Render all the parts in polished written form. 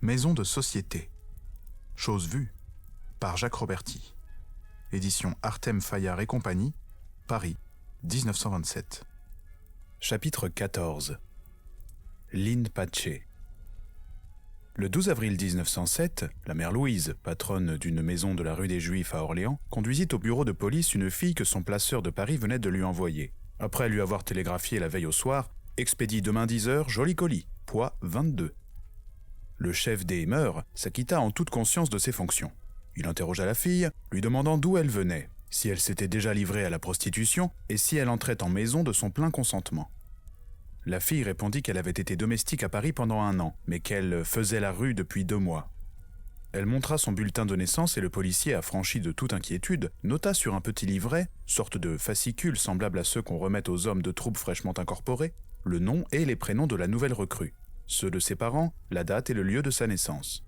Maison de société. Chose vue par Jacques Roberti. Édition Artem Fayard et compagnie, Paris, 1927. Chapitre 14. Lin Pace. Le 12 avril 1907, la mère Louise, patronne d'une maison de la rue des Juifs à Orléans, conduisit au bureau de police une fille que son placeur de Paris venait de lui envoyer. Après lui avoir télégraphié la veille au soir, expédie demain 10h, joli colis, poids 22. Le chef des mœurs s'acquitta en toute conscience de ses fonctions. Il interrogea la fille, lui demandant d'où elle venait, si elle s'était déjà livrée à la prostitution et si elle entrait en maison de son plein consentement. La fille répondit qu'elle avait été domestique à Paris pendant 1 an, mais qu'elle faisait la rue depuis 2 mois. Elle montra son bulletin de naissance et le policier, affranchi de toute inquiétude, nota sur un petit livret, sorte de fascicule semblable à ceux qu'on remet aux hommes de troupe fraîchement incorporés, le nom et les prénoms de la nouvelle recrue, ceux de ses parents, la date et le lieu de sa naissance.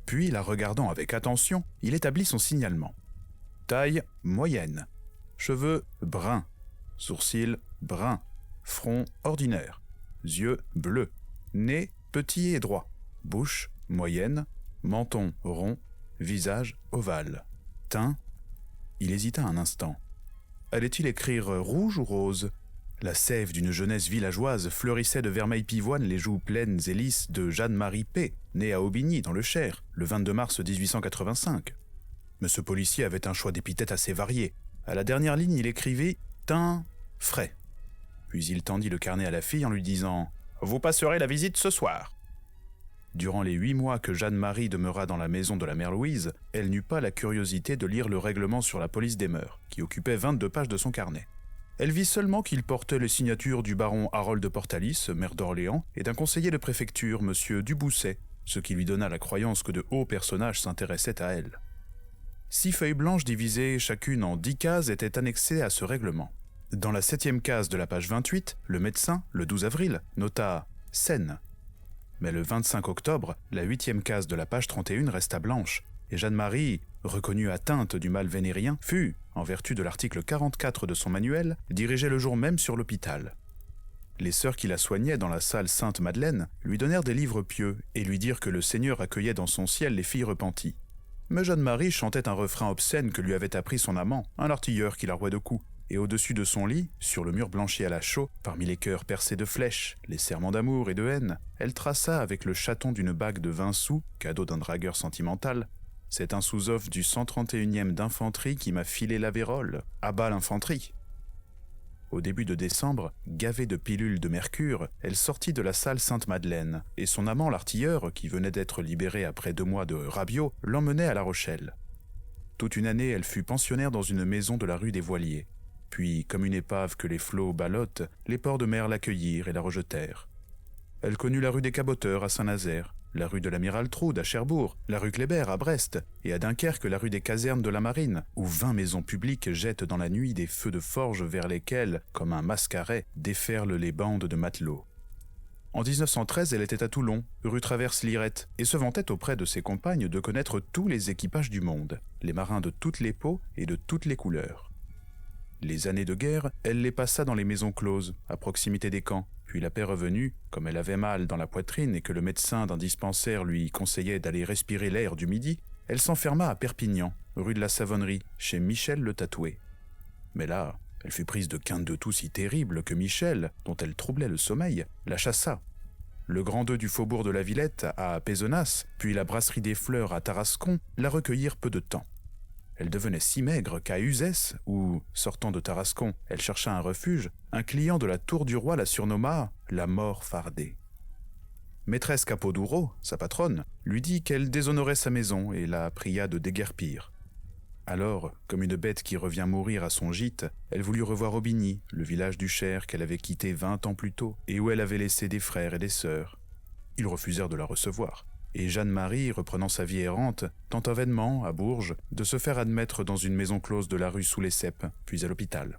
Puis, la regardant avec attention, il établit son signalement. Taille moyenne, cheveux bruns, sourcils bruns, front ordinaire, yeux bleus, nez petit et droit, bouche moyenne, menton rond, visage ovale, teint. Il hésita un instant. Allait-il écrire rouge ou rose ? La sève d'une jeunesse villageoise fleurissait de vermeil pivoine les joues pleines et lisses de Jeanne-Marie P., née à Aubigny, dans le Cher, le 22 mars 1885. Mais ce policier avait un choix d'épithètes assez varié. À la dernière ligne, il écrivit « teint frais ». Puis il tendit le carnet à la fille en lui disant « Vous passerez la visite ce soir ». Durant les 8 mois que Jeanne-Marie demeura dans la maison de la mère Louise, elle n'eut pas la curiosité de lire le règlement sur la police des mœurs, qui occupait 22 pages de son carnet. Elle vit seulement qu'il portait les signatures du baron Harold de Portalis, maire d'Orléans, et d'un conseiller de préfecture, M. Dubousset, ce qui lui donna la croyance que de hauts personnages s'intéressaient à elle. 6 feuilles blanches divisées chacune en 10 cases étaient annexées à ce règlement. Dans la 7e case de la page 28, le médecin, le 12 avril, nota « Seine ». Mais le 25 octobre, la 8e case de la page 31 resta blanche, et Jeanne-Marie, reconnue atteinte du mal vénérien, fut, en vertu de l'article 44 de son manuel, dirigée le jour même sur l'hôpital. Les sœurs qui la soignaient dans la salle Sainte-Madeleine lui donnèrent des livres pieux et lui dirent que le Seigneur accueillait dans son ciel les filles repenties. Mais Jeanne-Marie chantait un refrain obscène que lui avait appris son amant, un artilleur qui la rouait de coups, et au-dessus de son lit, sur le mur blanchi à la chaux, parmi les cœurs percés de flèches, les serments d'amour et de haine, elle traça avec le chaton d'une bague de 20 sous, cadeau d'un dragueur sentimental, « C'est un sous-off du 131e d'infanterie qui m'a filé la vérole. À bas l'infanterie !» Au début de décembre, gavée de pilules de mercure, elle sortit de la salle Sainte-Madeleine, et son amant l'artilleur, qui venait d'être libéré après 2 mois de rabiot, l'emmenait à La Rochelle. Toute une année, elle fut pensionnaire dans une maison de la rue des Voiliers. Puis, comme une épave que les flots ballottent, les ports de mer l'accueillirent et la rejetèrent. Elle connut la rue des Caboteurs à Saint-Nazaire, la rue de l'Amiral Troude à Cherbourg, la rue Kléber à Brest, et à Dunkerque la rue des Casernes de la Marine, où 20 maisons publiques jettent dans la nuit des feux de forge vers lesquels, comme un mascaret, déferlent les bandes de matelots. En 1913, elle était à Toulon, rue Traverse Lirette, et se vantait auprès de ses compagnes de connaître tous les équipages du monde, les marins de toutes les peaux et de toutes les couleurs. Les années de guerre, elle les passa dans les maisons closes, à proximité des camps, puis la paix revenue, comme elle avait mal dans la poitrine et que le médecin d'un dispensaire lui conseillait d'aller respirer l'air du midi, elle s'enferma à Perpignan, rue de la Savonnerie, chez Michel le Tatoué. Mais là, elle fut prise de quinte de toux si terrible que Michel, dont elle troublait le sommeil, la chassa. Le grand 2 du faubourg de la Villette à Pézenas, puis la brasserie des Fleurs à Tarascon, la recueillirent peu de temps. Elle devenait si maigre qu'à Uzès, où, sortant de Tarascon, elle chercha un refuge, un client de la Tour du Roi la surnomma « la mort fardée ». Maîtresse Capodouro, sa patronne, lui dit qu'elle déshonorait sa maison et la pria de déguerpir. Alors, comme une bête qui revient mourir à son gîte, elle voulut revoir Aubigny, le village du Cher qu'elle avait quitté 20 ans plus tôt et où elle avait laissé des frères et des sœurs. Ils refusèrent de la recevoir. Et Jeanne-Marie, reprenant sa vie errante, tenta vainement, à Bourges, de se faire admettre dans une maison close de la rue sous les Ceps, puis à l'hôpital.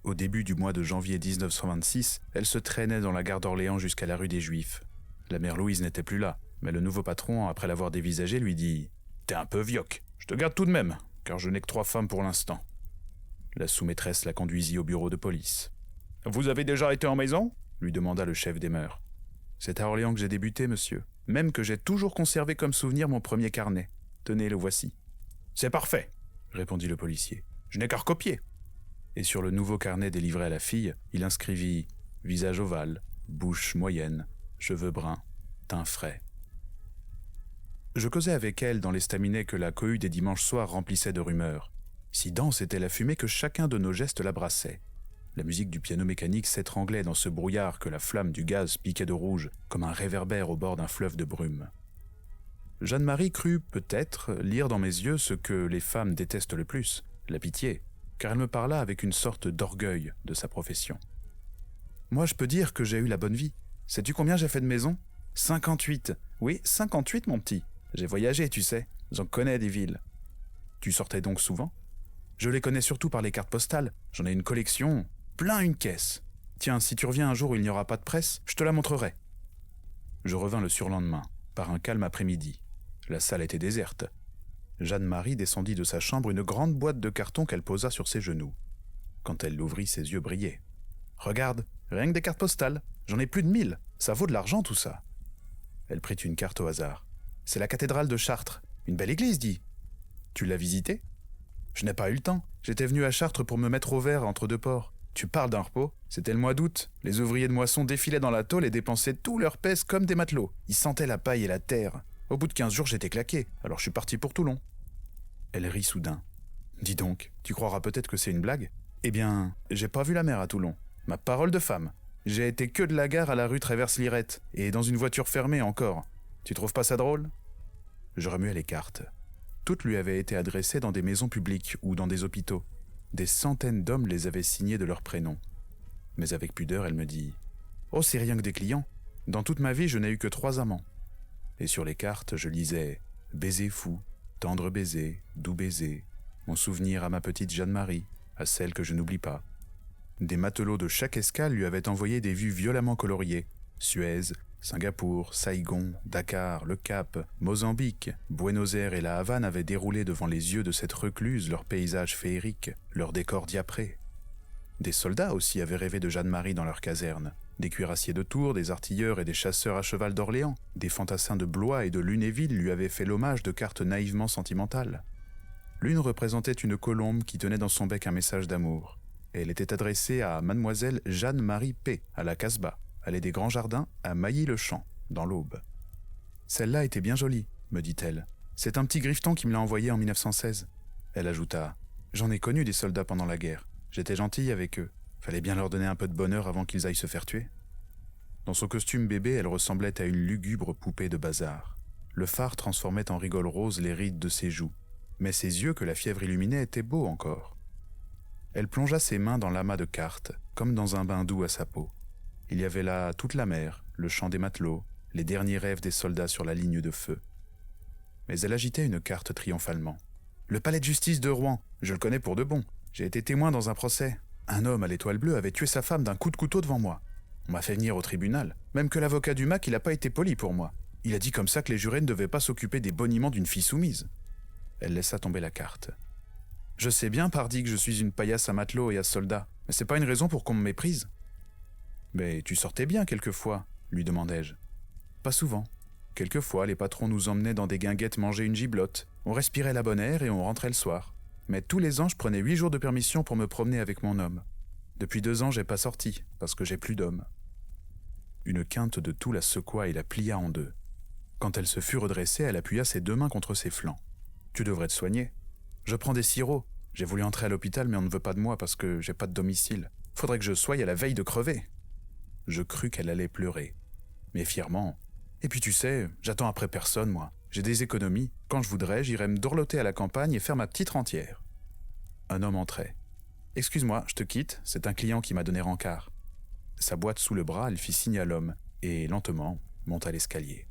Au début du mois de janvier 1926, elle se traînait dans la gare d'Orléans jusqu'à la rue des Juifs. La mère Louise n'était plus là, mais le nouveau patron, après l'avoir dévisagée, lui dit « T'es un peu vioque, je te garde tout de même, car je n'ai que 3 femmes pour l'instant. » La sous-maîtresse la conduisit au bureau de police. « Vous avez déjà été en maison ?» lui demanda le chef des mœurs. « C'est à Orléans que j'ai débuté, monsieur. même que j'ai toujours conservé comme souvenir mon premier carnet. Tenez, le voici. C'est parfait, répondit le policier. Je n'ai qu'à recopier. Et sur le nouveau carnet délivré à la fille, il inscrivit visage ovale, bouche moyenne, cheveux bruns, teint frais. Je causais avec elle dans l'estaminet que la cohue des dimanches soirs remplissait de rumeurs. Si dense était la fumée que chacun de nos gestes la brassait. La musique du piano mécanique s'étranglait dans ce brouillard que la flamme du gaz piquait de rouge comme un réverbère au bord d'un fleuve de brume. Jeanne-Marie crut, peut-être, lire dans mes yeux ce que les femmes détestent le plus, la pitié, car elle me parla avec une sorte d'orgueil de sa profession. Moi, je peux dire que j'ai eu la bonne vie. Sais-tu combien j'ai fait de maisons ? 58. Oui, 58, mon petit. J'ai voyagé, tu sais. J'en connais des villes. Tu sortais donc souvent ? Je les connais surtout par les cartes postales. J'en ai une collection, plein une caisse. Tiens, si tu reviens un jour où il n'y aura pas de presse, je te la montrerai. Je revins le surlendemain, par un calme après-midi. La salle était déserte. Jeanne-Marie descendit de sa chambre une grande boîte de carton qu'elle posa sur ses genoux. Quand elle l'ouvrit, ses yeux brillaient. « Regarde, rien que des cartes postales. J'en ai plus de 1000. Ça vaut de l'argent, tout ça. » Elle prit une carte au hasard. « C'est la cathédrale de Chartres. Une belle église, dis. Tu l'as visitée ? » Je n'ai pas eu le temps. J'étais venu à Chartres pour me mettre au vert entre deux ports. Tu parles d'un repos. C'était le mois d'août. Les ouvriers de moisson défilaient dans la tôle et dépensaient tout leur pèse comme des matelots. Ils sentaient la paille et la terre. Au bout de 15 jours, j'étais claqué. Alors je suis parti pour Toulon. Elle rit soudain. Dis donc, tu croiras peut-être que c'est une blague ? Eh bien, j'ai pas vu la mer à Toulon. Ma parole de femme. J'ai été que de la gare à la rue Traverse-Lirette. Et dans une voiture fermée encore. Tu trouves pas ça drôle ? Je remuais les cartes. Toutes lui avaient été adressées dans des maisons publiques ou dans des hôpitaux. Des centaines d'hommes les avaient signées de leurs prénoms. Mais avec pudeur, elle me dit « Oh, c'est rien que des clients. Dans toute ma vie, je n'ai eu que 3 amants. » Et sur les cartes, je lisais « Baiser fou, tendre baiser, doux baiser, mon souvenir à ma petite Jeanne-Marie, à celle que je n'oublie pas. » Des matelots de chaque escale lui avaient envoyé des vues violemment coloriées. Suez, Singapour, Saigon, Dakar, Le Cap, Mozambique, Buenos Aires et la Havane avaient déroulé devant les yeux de cette recluse leurs paysages féeriques, leurs décors diaprés. Des soldats aussi avaient rêvé de Jeanne-Marie dans leur caserne. Des cuirassiers de Tours, des artilleurs et des chasseurs à cheval d'Orléans, des fantassins de Blois et de Lunéville lui avaient fait l'hommage de cartes naïvement sentimentales. L'une représentait une colombe qui tenait dans son bec un message d'amour. Elle était adressée à mademoiselle Jeanne-Marie P., à la Casbah, allée des Grands Jardins, à Mailly-le-Champ, dans l'Aube. « Celle-là était bien jolie, me dit-elle. C'est un petit grifton qui me l'a envoyée en 1916. » Elle ajouta « J'en ai connu des soldats pendant la guerre. J'étais gentille avec eux. Fallait bien leur donner un peu de bonheur avant qu'ils aillent se faire tuer. » Dans son costume bébé, elle ressemblait à une lugubre poupée de bazar. Le fard transformait en rigole rose les rides de ses joues, mais ses yeux que la fièvre illuminait étaient beaux encore. Elle plongea ses mains dans l'amas de cartes, comme dans un bain doux à sa peau. Il y avait là toute la mer, le chant des matelots, les derniers rêves des soldats sur la ligne de feu. Mais elle agitait une carte triomphalement. « Le palais de justice de Rouen, je le connais pour de bon. J'ai été témoin dans un procès. Un homme à l'étoile bleue avait tué sa femme d'un coup de couteau devant moi. On m'a fait venir au tribunal. Même que l'avocat du MAC, il n'a pas été poli pour moi. Il a dit comme ça que les jurés ne devaient pas s'occuper des boniments d'une fille soumise. » Elle laissa tomber la carte. « Je sais bien, pardi, que je suis une paillasse à matelot et à soldat, mais c'est pas une raison pour qu'on me méprise. »« Mais tu sortais bien quelquefois, lui demandai-je. »« Pas souvent. Quelquefois, les patrons nous emmenaient dans des guinguettes manger une giblotte. On respirait la bonne air et on rentrait le soir. Mais tous les ans, je prenais 8 jours de permission pour me promener avec mon homme. Depuis 2 ans, j'ai pas sorti, parce que j'ai plus d'homme. » Une quinte de toux la secoua et la plia en deux. Quand elle se fut redressée, elle appuya ses 2 mains contre ses flancs. « Tu devrais te soigner. Je prends des sirops. J'ai voulu entrer à l'hôpital, mais on ne veut pas de moi parce que j'ai pas de domicile. Faudrait que je sois à la veille de crever. » Je crus qu'elle allait pleurer. Mais fièrement. « Et puis tu sais, j'attends après personne, moi. J'ai des économies. Quand je voudrais, j'irais me dorloter à la campagne et faire ma petite rentière. » Un homme entrait. « Excuse-moi, je te quitte, c'est un client qui m'a donné rencard. » Sa boîte sous le bras, elle fit signe à l'homme et, lentement, monta l'escalier.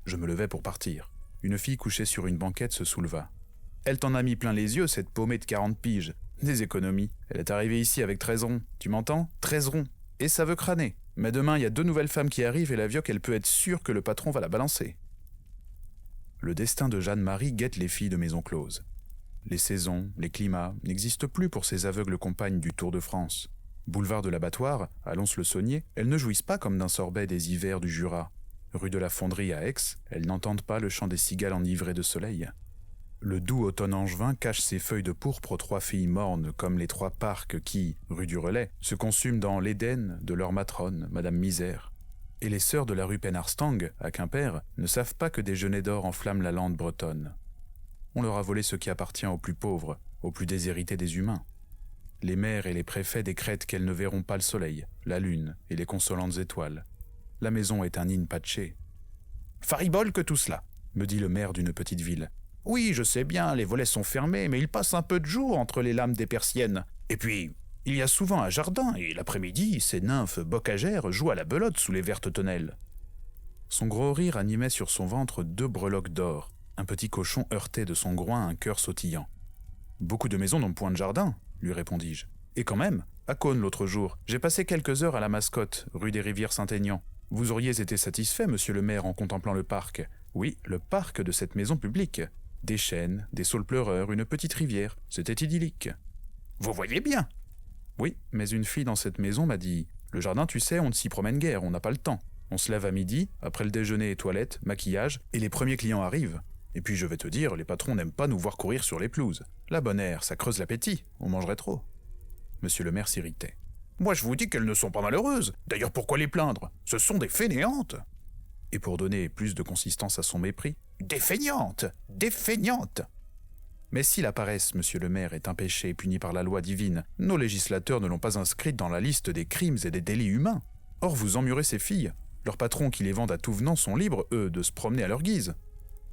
Je me levai pour partir. Une fille couchée sur une banquette se souleva. « Elle t'en a mis plein les yeux, cette paumée de 40 piges. Des économies. Elle est arrivée ici avec 13 ronds. Tu m'entends ? 13 ronds. Et ça veut crâner. Mais demain, il y a 2 nouvelles femmes qui arrivent et la vioque, elle peut être sûre que le patron va la balancer. » Le destin de Jeanne-Marie guette les filles de maison close. Les saisons, les climats n'existent plus pour ces aveugles compagnes du Tour de France. Boulevard de l'Abattoir, à Lons-le-Saunier, elles ne jouissent pas comme d'un sorbet des hivers du Jura. Rue de la Fonderie à Aix, elles n'entendent pas le chant des cigales enivrées de soleil. Le doux automne angevin cache ses feuilles de pourpre aux 3 filles mornes comme les 3 parques qui, rue du Relais, se consument dans l'Éden de leur matrone, Madame Misère. Et les sœurs de la rue Penarstang, à Quimper, ne savent pas que des genêts d'or enflamment la lande bretonne. On leur a volé ce qui appartient aux plus pauvres, aux plus déshérités des humains. Les maires et les préfets décrètent qu'elles ne verront pas le soleil, la lune et les consolantes étoiles. La maison est un in-pace. « Faribole que tout cela !» me dit le maire d'une petite ville. « Oui, je sais bien, les volets sont fermés, mais il passe un peu de jour entre les lames des persiennes. Et puis, il y a souvent un jardin, et l'après-midi, ces nymphes bocagères jouent à la belote sous les vertes tonnelles. » Son gros rire animait sur son ventre 2 breloques d'or. Un petit cochon heurtait de son groin un cœur sautillant. « Beaucoup de maisons n'ont point de jardin, » lui répondis-je. « Et quand même, à Cosne l'autre jour, j'ai passé quelques heures à la Mascotte, rue des Rivières Saint-Aignan. Vous auriez été satisfait, monsieur le maire, en contemplant le parc. Oui, le parc de cette maison publique. Des chênes, des saules pleureurs, une petite rivière. C'était idyllique. »« Vous voyez bien !»« Oui, mais une fille dans cette maison m'a dit « Le jardin, tu sais, on ne s'y promène guère, on n'a pas le temps. On se lève à midi, après le déjeuner et toilette, maquillage, et les premiers clients arrivent. Et puis je vais te dire, les patrons n'aiment pas nous voir courir sur les pelouses. La bonne air, ça creuse l'appétit, on mangerait trop. » Monsieur le maire s'irritait. « Moi je vous dis qu'elles ne sont pas malheureuses. D'ailleurs pourquoi les plaindre? Ce sont des fainéantes. » Et pour donner plus de consistance à son mépris, « Des feignantes! Des feignantes !» Mais si la paresse, monsieur le maire, est un péché puni par la loi divine, nos législateurs ne l'ont pas inscrite dans la liste des crimes et des délits humains. Or vous emmurez ces filles. Leurs patrons qui les vendent à tout venant sont libres, eux, de se promener à leur guise.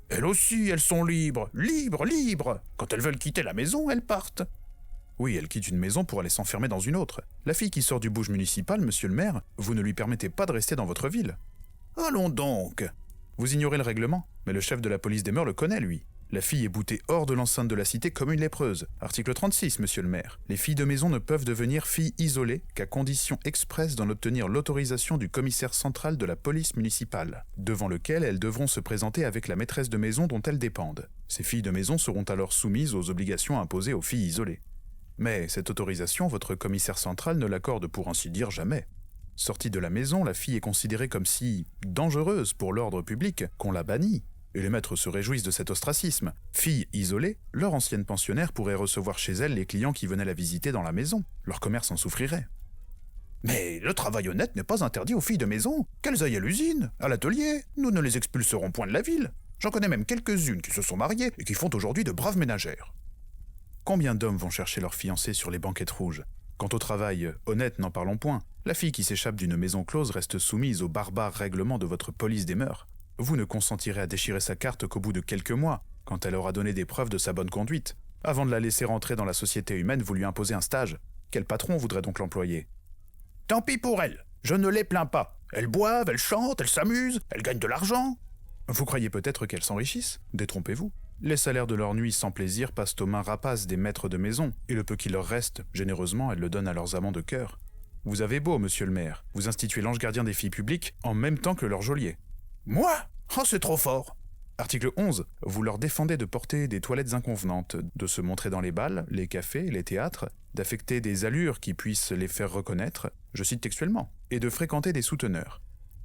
Elles aussi, elles sont libres, libres, libres. Quand elles veulent quitter la maison, elles partent. Oui, elles quittent une maison pour aller s'enfermer dans une autre. La fille qui sort du bouge municipal, monsieur le maire, vous ne lui permettez pas de rester dans votre ville. Allons donc. Vous ignorez le règlement, mais le chef de la police des mœurs le connaît, lui. La fille est boutée hors de l'enceinte de la cité comme une lépreuse. Article 36, monsieur le maire. Les filles de maison ne peuvent devenir filles isolées qu'à condition expresse d'en obtenir l'autorisation du commissaire central de la police municipale, devant lequel elles devront se présenter avec la maîtresse de maison dont elles dépendent. Ces filles de maison seront alors soumises aux obligations imposées aux filles isolées. Mais cette autorisation, votre commissaire central ne l'accorde pour ainsi dire jamais. Sortie de la maison, la fille est considérée comme si dangereuse pour l'ordre public qu'on la bannit. Et les maîtres se réjouissent de cet ostracisme. Fille isolée, leur ancienne pensionnaire pourrait recevoir chez elle les clients qui venaient la visiter dans la maison. Leur commerce en souffrirait. Mais le travail honnête n'est pas interdit aux filles de maison. Qu'elles aillent à l'usine, à l'atelier, nous ne les expulserons point de la ville. J'en connais même quelques-unes qui se sont mariées et qui font aujourd'hui de braves ménagères. Combien d'hommes vont chercher leurs fiancées sur les banquettes rouges? Quant au travail honnête, n'en parlons point. La fille qui s'échappe d'une maison close reste soumise aux barbares règlements de votre police des mœurs. Vous ne consentirez à déchirer sa carte qu'au bout de quelques mois, quand elle aura donné des preuves de sa bonne conduite. Avant de la laisser rentrer dans la société humaine, vous lui imposez un stage. Quel patron voudrait donc l'employer? Tant pis pour elles, je ne les plains pas. Elles boivent, elles chantent, elles s'amusent, elles gagnent de l'argent. Vous croyez peut-être qu'elles s'enrichissent? Détrompez-vous. Les salaires de leur nuit sans plaisir passent aux mains rapaces des maîtres de maison, et le peu qui leur reste, généreusement, elles le donnent à leurs amants de cœur. Vous avez beau, monsieur le maire, vous instituez l'ange gardien des filles publiques en même temps que leur geôlier. Moi? Oh, c'est trop fort. Article 11. Vous leur défendez de porter des toilettes inconvenantes, de se montrer dans les bals, les cafés, les théâtres, d'affecter des allures qui puissent les faire reconnaître, je cite textuellement, et de fréquenter des souteneurs.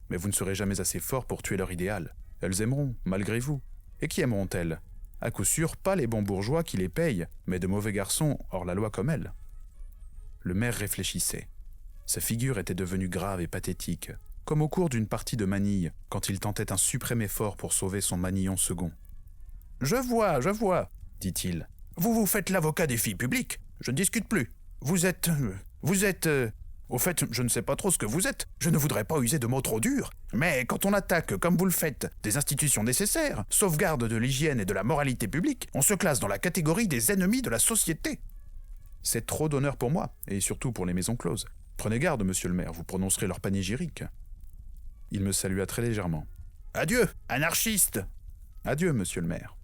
Mais vous ne serez jamais assez fort pour tuer leur idéal. Elles aimeront, malgré vous. Et qui aimeront-elles? À coup sûr, pas les bons bourgeois qui les payent, mais de mauvais garçons hors la loi comme elles. Le maire réfléchissait. Sa figure était devenue grave et pathétique, comme au cours d'une partie de manille, quand il tentait un suprême effort pour sauver son manillon second. « Je vois, dit-il. Vous vous faites l'avocat des filles publiques. Je ne discute plus. Vous êtes... Au fait, je ne sais pas trop ce que vous êtes. Je ne voudrais pas user de mots trop durs. Mais quand on attaque, comme vous le faites, des institutions nécessaires, sauvegarde de l'hygiène et de la moralité publique, on se classe dans la catégorie des ennemis de la société. C'est trop d'honneur pour moi, et surtout pour les maisons closes. Prenez garde, monsieur le maire, vous prononcerez leur panégyrique. » Il me salua très légèrement. « Adieu, anarchiste !»« Adieu, monsieur le maire. »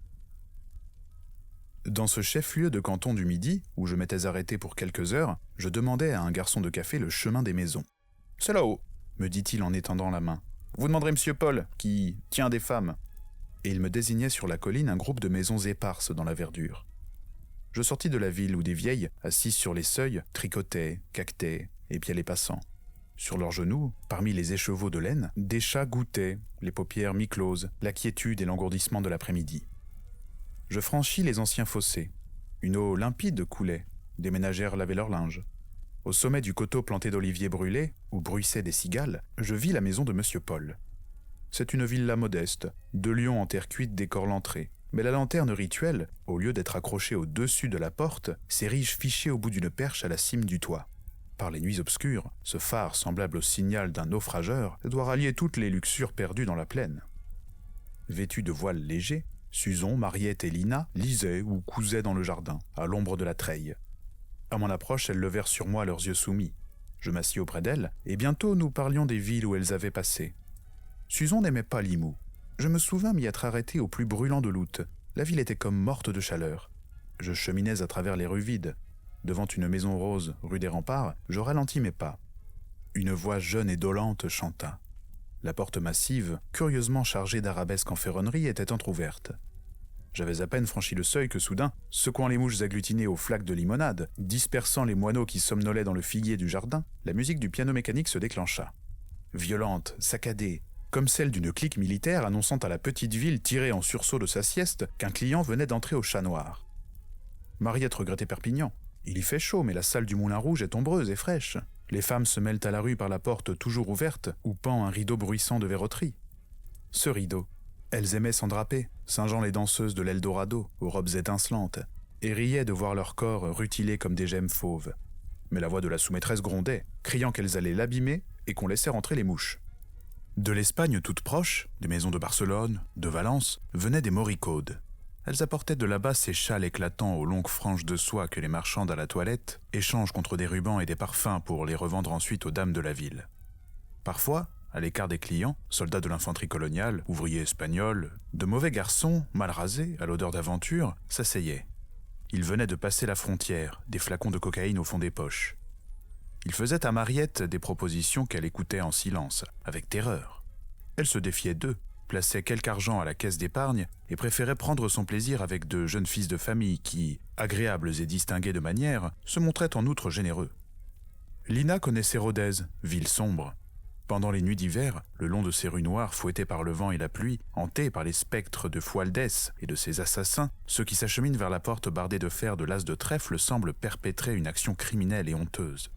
Dans ce chef-lieu de canton du Midi, où je m'étais arrêté pour quelques heures, je demandai à un garçon de café le chemin des maisons. « C'est là-haut, » me dit-il en étendant la main. « Vous demanderez monsieur Paul, qui tient des femmes. » Et il me désignait sur la colline un groupe de maisons éparses dans la verdure. Je sortis de la ville où des vieilles, assises sur les seuils, tricotaient, caquetaient, épiaient les passants. Sur leurs genoux, parmi les écheveaux de laine, des chats goûtaient, les paupières mi-closes, la quiétude et l'engourdissement de l'après-midi. Je franchis les anciens fossés. Une eau limpide coulait, des ménagères lavaient leur linge. Au sommet du coteau planté d'oliviers brûlés, où bruissaient des cigales, je vis la maison de Monsieur Paul. C'est une villa modeste, 2 lions en terre cuite décorent l'entrée, mais la lanterne rituelle, au lieu d'être accrochée au-dessus de la porte, s'érige fichée au bout d'une perche à la cime du toit. Par les nuits obscures, ce phare semblable au signal d'un naufrageur doit rallier toutes les luxures perdues dans la plaine. Vêtues de voiles légers, Suzon, Mariette et Lina lisaient ou cousaient dans le jardin, à l'ombre de la treille. À mon approche, elles levèrent sur moi leurs yeux soumis. Je m'assis auprès d'elles, et bientôt nous parlions des villes où elles avaient passé. Suzon n'aimait pas Limoux. Je me souvins m'y être arrêté au plus brûlant de l'août. La ville était comme morte de chaleur. Je cheminais à travers les rues vides. Devant une maison rose, rue des Remparts, je ralentis mes pas. Une voix jeune et dolente chanta. La porte massive, curieusement chargée d'arabesques en ferronnerie, était entr'ouverte. J'avais à peine franchi le seuil que soudain, secouant les mouches agglutinées aux flaques de limonade, dispersant les moineaux qui somnolaient dans le figuier du jardin, la musique du piano mécanique se déclencha. Violente, saccadée, comme celle d'une clique militaire annonçant à la petite ville tirée en sursaut de sa sieste qu'un client venait d'entrer au Chat Noir. Mariette regrettait Perpignan. Il y fait chaud, mais la salle du Moulin Rouge est ombreuse et fraîche. Les femmes se mêlent à la rue par la porte toujours ouverte, où pend un rideau bruissant de verroterie. Ce rideau, elles aimaient s'endraper, singeant les danseuses de l'Eldorado, aux robes étincelantes, et riaient de voir leur corps rutilés comme des gemmes fauves. Mais la voix de la sous-maîtresse grondait, criant qu'elles allaient l'abîmer et qu'on laissait rentrer les mouches. De l'Espagne toute proche, des maisons de Barcelone, de Valence, venaient des moricaudes. Elles apportaient de là-bas ces châles éclatants aux longues franges de soie que les marchands à la toilette échangent contre des rubans et des parfums pour les revendre ensuite aux dames de la ville. Parfois, à l'écart des clients, soldats de l'infanterie coloniale, ouvriers espagnols, de mauvais garçons, mal rasés, à l'odeur d'aventure, s'asseyaient. Ils venaient de passer la frontière, des flacons de cocaïne au fond des poches. Ils faisaient à Mariette des propositions qu'elle écoutait en silence, avec terreur. Elle se défiait d'eux, plaçait quelque argent à la caisse d'épargne et préférait prendre son plaisir avec de jeunes fils de famille qui, agréables et distingués de manière, se montraient en outre généreux. Lina connaissait Rodez, ville sombre. Pendant les nuits d'hiver, le long de ces rues noires fouettées par le vent et la pluie, hantées par les spectres de Fualdès et de ses assassins, ceux qui s'acheminent vers la porte bardée de fer de l'as de trèfle semblent perpétrer une action criminelle et honteuse.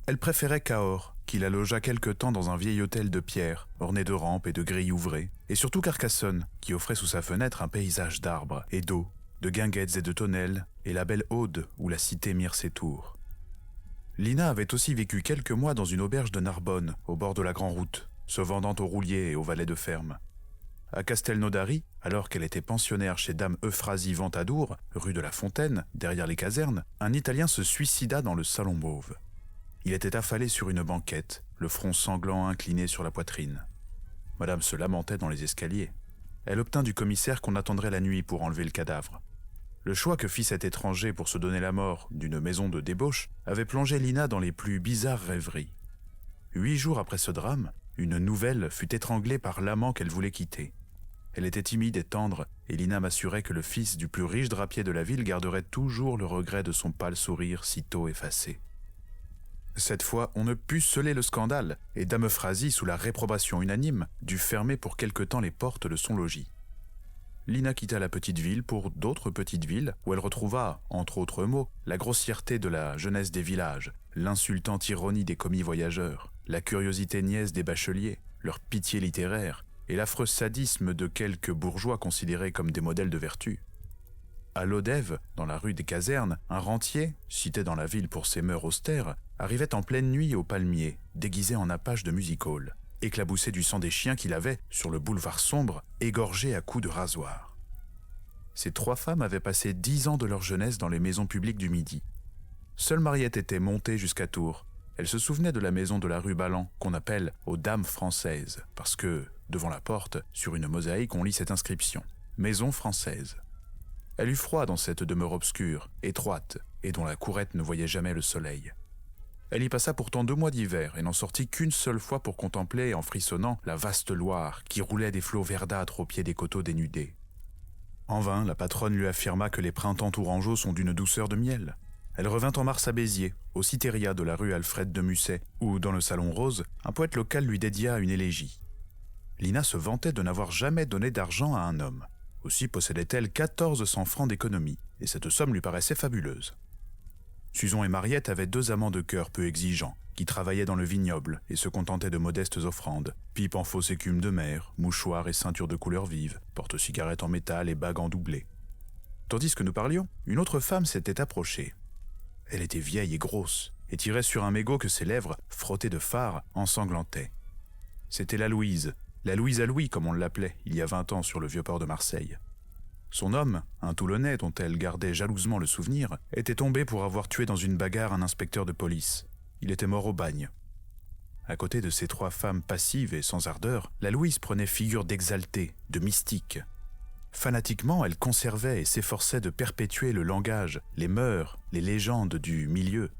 Elle préférait Cahors, qui la logea quelque temps dans un vieil hôtel de pierre, orné de rampes et de grilles ouvrées, et surtout Carcassonne, qui offrait sous sa fenêtre un paysage d'arbres et d'eau, de guinguettes et de tonnelles, et la belle Aude où la cité mire ses tours. Lina avait aussi vécu quelques mois dans une auberge de Narbonne, au bord de la Grande Route, se vendant aux rouliers et aux valets de ferme. À Castelnaudary, alors qu'elle était pensionnaire chez dame Euphrasie Ventadour, rue de la Fontaine, derrière les casernes, un Italien se suicida dans le salon mauve. Il était affalé sur une banquette, le front sanglant incliné sur la poitrine. Madame se lamentait dans les escaliers. Elle obtint du commissaire qu'on attendrait la nuit pour enlever le cadavre. Le choix que fit cet étranger pour se donner la mort d'une maison de débauche avait plongé Lina dans les plus bizarres rêveries. 8 jours après ce drame, une nouvelle fut étranglée par l'amant qu'elle voulait quitter. Elle était timide et tendre, et Lina m'assurait que le fils du plus riche drapier de la ville garderait toujours le regret de son pâle sourire sitôt effacé. Cette fois, on ne put sceller le scandale, et dame Euphrasie, sous la réprobation unanime, dut fermer pour quelque temps les portes de son logis. Lina quitta la petite ville pour d'autres petites villes, où elle retrouva, entre autres mots, la grossièreté de la jeunesse des villages, l'insultante ironie des commis voyageurs, la curiosité niaise des bacheliers, leur pitié littéraire, et l'affreux sadisme de quelques bourgeois considérés comme des modèles de vertu. À Lodève, dans la rue des Casernes, un rentier, cité dans la ville pour ses mœurs austères, arrivait en pleine nuit au palmier, déguisé en apache de music-hall, éclaboussé du sang des chiens qu'il avait, sur le boulevard sombre, égorgé à coups de rasoir. Ces 3 femmes avaient passé 10 ans de leur jeunesse dans les maisons publiques du Midi. Seule Mariette était montée jusqu'à Tours. Elle se souvenait de la maison de la rue Ballan, qu'on appelle « aux dames françaises », parce que, devant la porte, sur une mosaïque, on lit cette inscription « Maison française ». Elle eut froid dans cette demeure obscure, étroite, et dont la courette ne voyait jamais le soleil. Elle y passa pourtant 2 mois d'hiver et n'en sortit qu'une seule fois pour contempler, en frissonnant, la vaste Loire qui roulait des flots verdâtres au pied des coteaux dénudés. En vain, la patronne lui affirma que les printemps tourangeaux sont d'une douceur de miel. Elle revint en mars à Béziers, au Citeria de la rue Alfred de Musset, où, dans le Salon Rose, un poète local lui dédia une élégie. Lina se vantait de n'avoir jamais donné d'argent à un homme. Aussi possédait-elle 1400 francs d'économie, et cette somme lui paraissait fabuleuse. Susan et Mariette avaient 2 amants de cœur peu exigeants, qui travaillaient dans le vignoble et se contentaient de modestes offrandes, pipes en fausse écume de mer, mouchoirs et ceintures de couleur vive, porte-cigarettes en métal et bagues en doublé. Tandis que nous parlions, une autre femme s'était approchée. Elle était vieille et grosse, et tirait sur un mégot que ses lèvres, frottées de fard, ensanglantaient. C'était la Louise à Louis comme on l'appelait il y a 20 ans sur le vieux port de Marseille. Son homme, un Toulonnais dont elle gardait jalousement le souvenir, était tombé pour avoir tué dans une bagarre un inspecteur de police. Il était mort au bagne. À côté de ces 3 femmes passives et sans ardeur, la Louise prenait figure d'exaltée, de mystique. Fanatiquement, elle conservait et s'efforçait de perpétuer le langage, les mœurs, les légendes du milieu.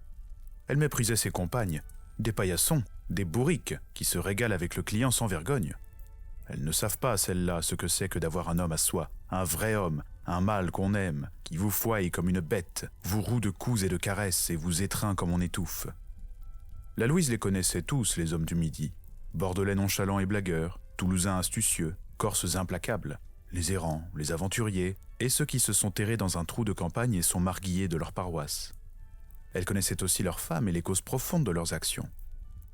Elle méprisait ses compagnes, des paillassons, des bourriques qui se régalent avec le client sans vergogne. Elles ne savent pas, celles-là, ce que c'est que d'avoir un homme à soi, un vrai homme, un mâle qu'on aime, qui vous fouaille comme une bête, vous roue de coups et de caresses et vous étreint comme on étouffe. La Louise les connaissait tous, les hommes du Midi. Bordelais nonchalants et blagueurs, Toulousains astucieux, Corses implacables, les errants, les aventuriers, et ceux qui se sont terrés dans un trou de campagne et sont marguillés de leur paroisse. Elle connaissait aussi leurs femmes et les causes profondes de leurs actions.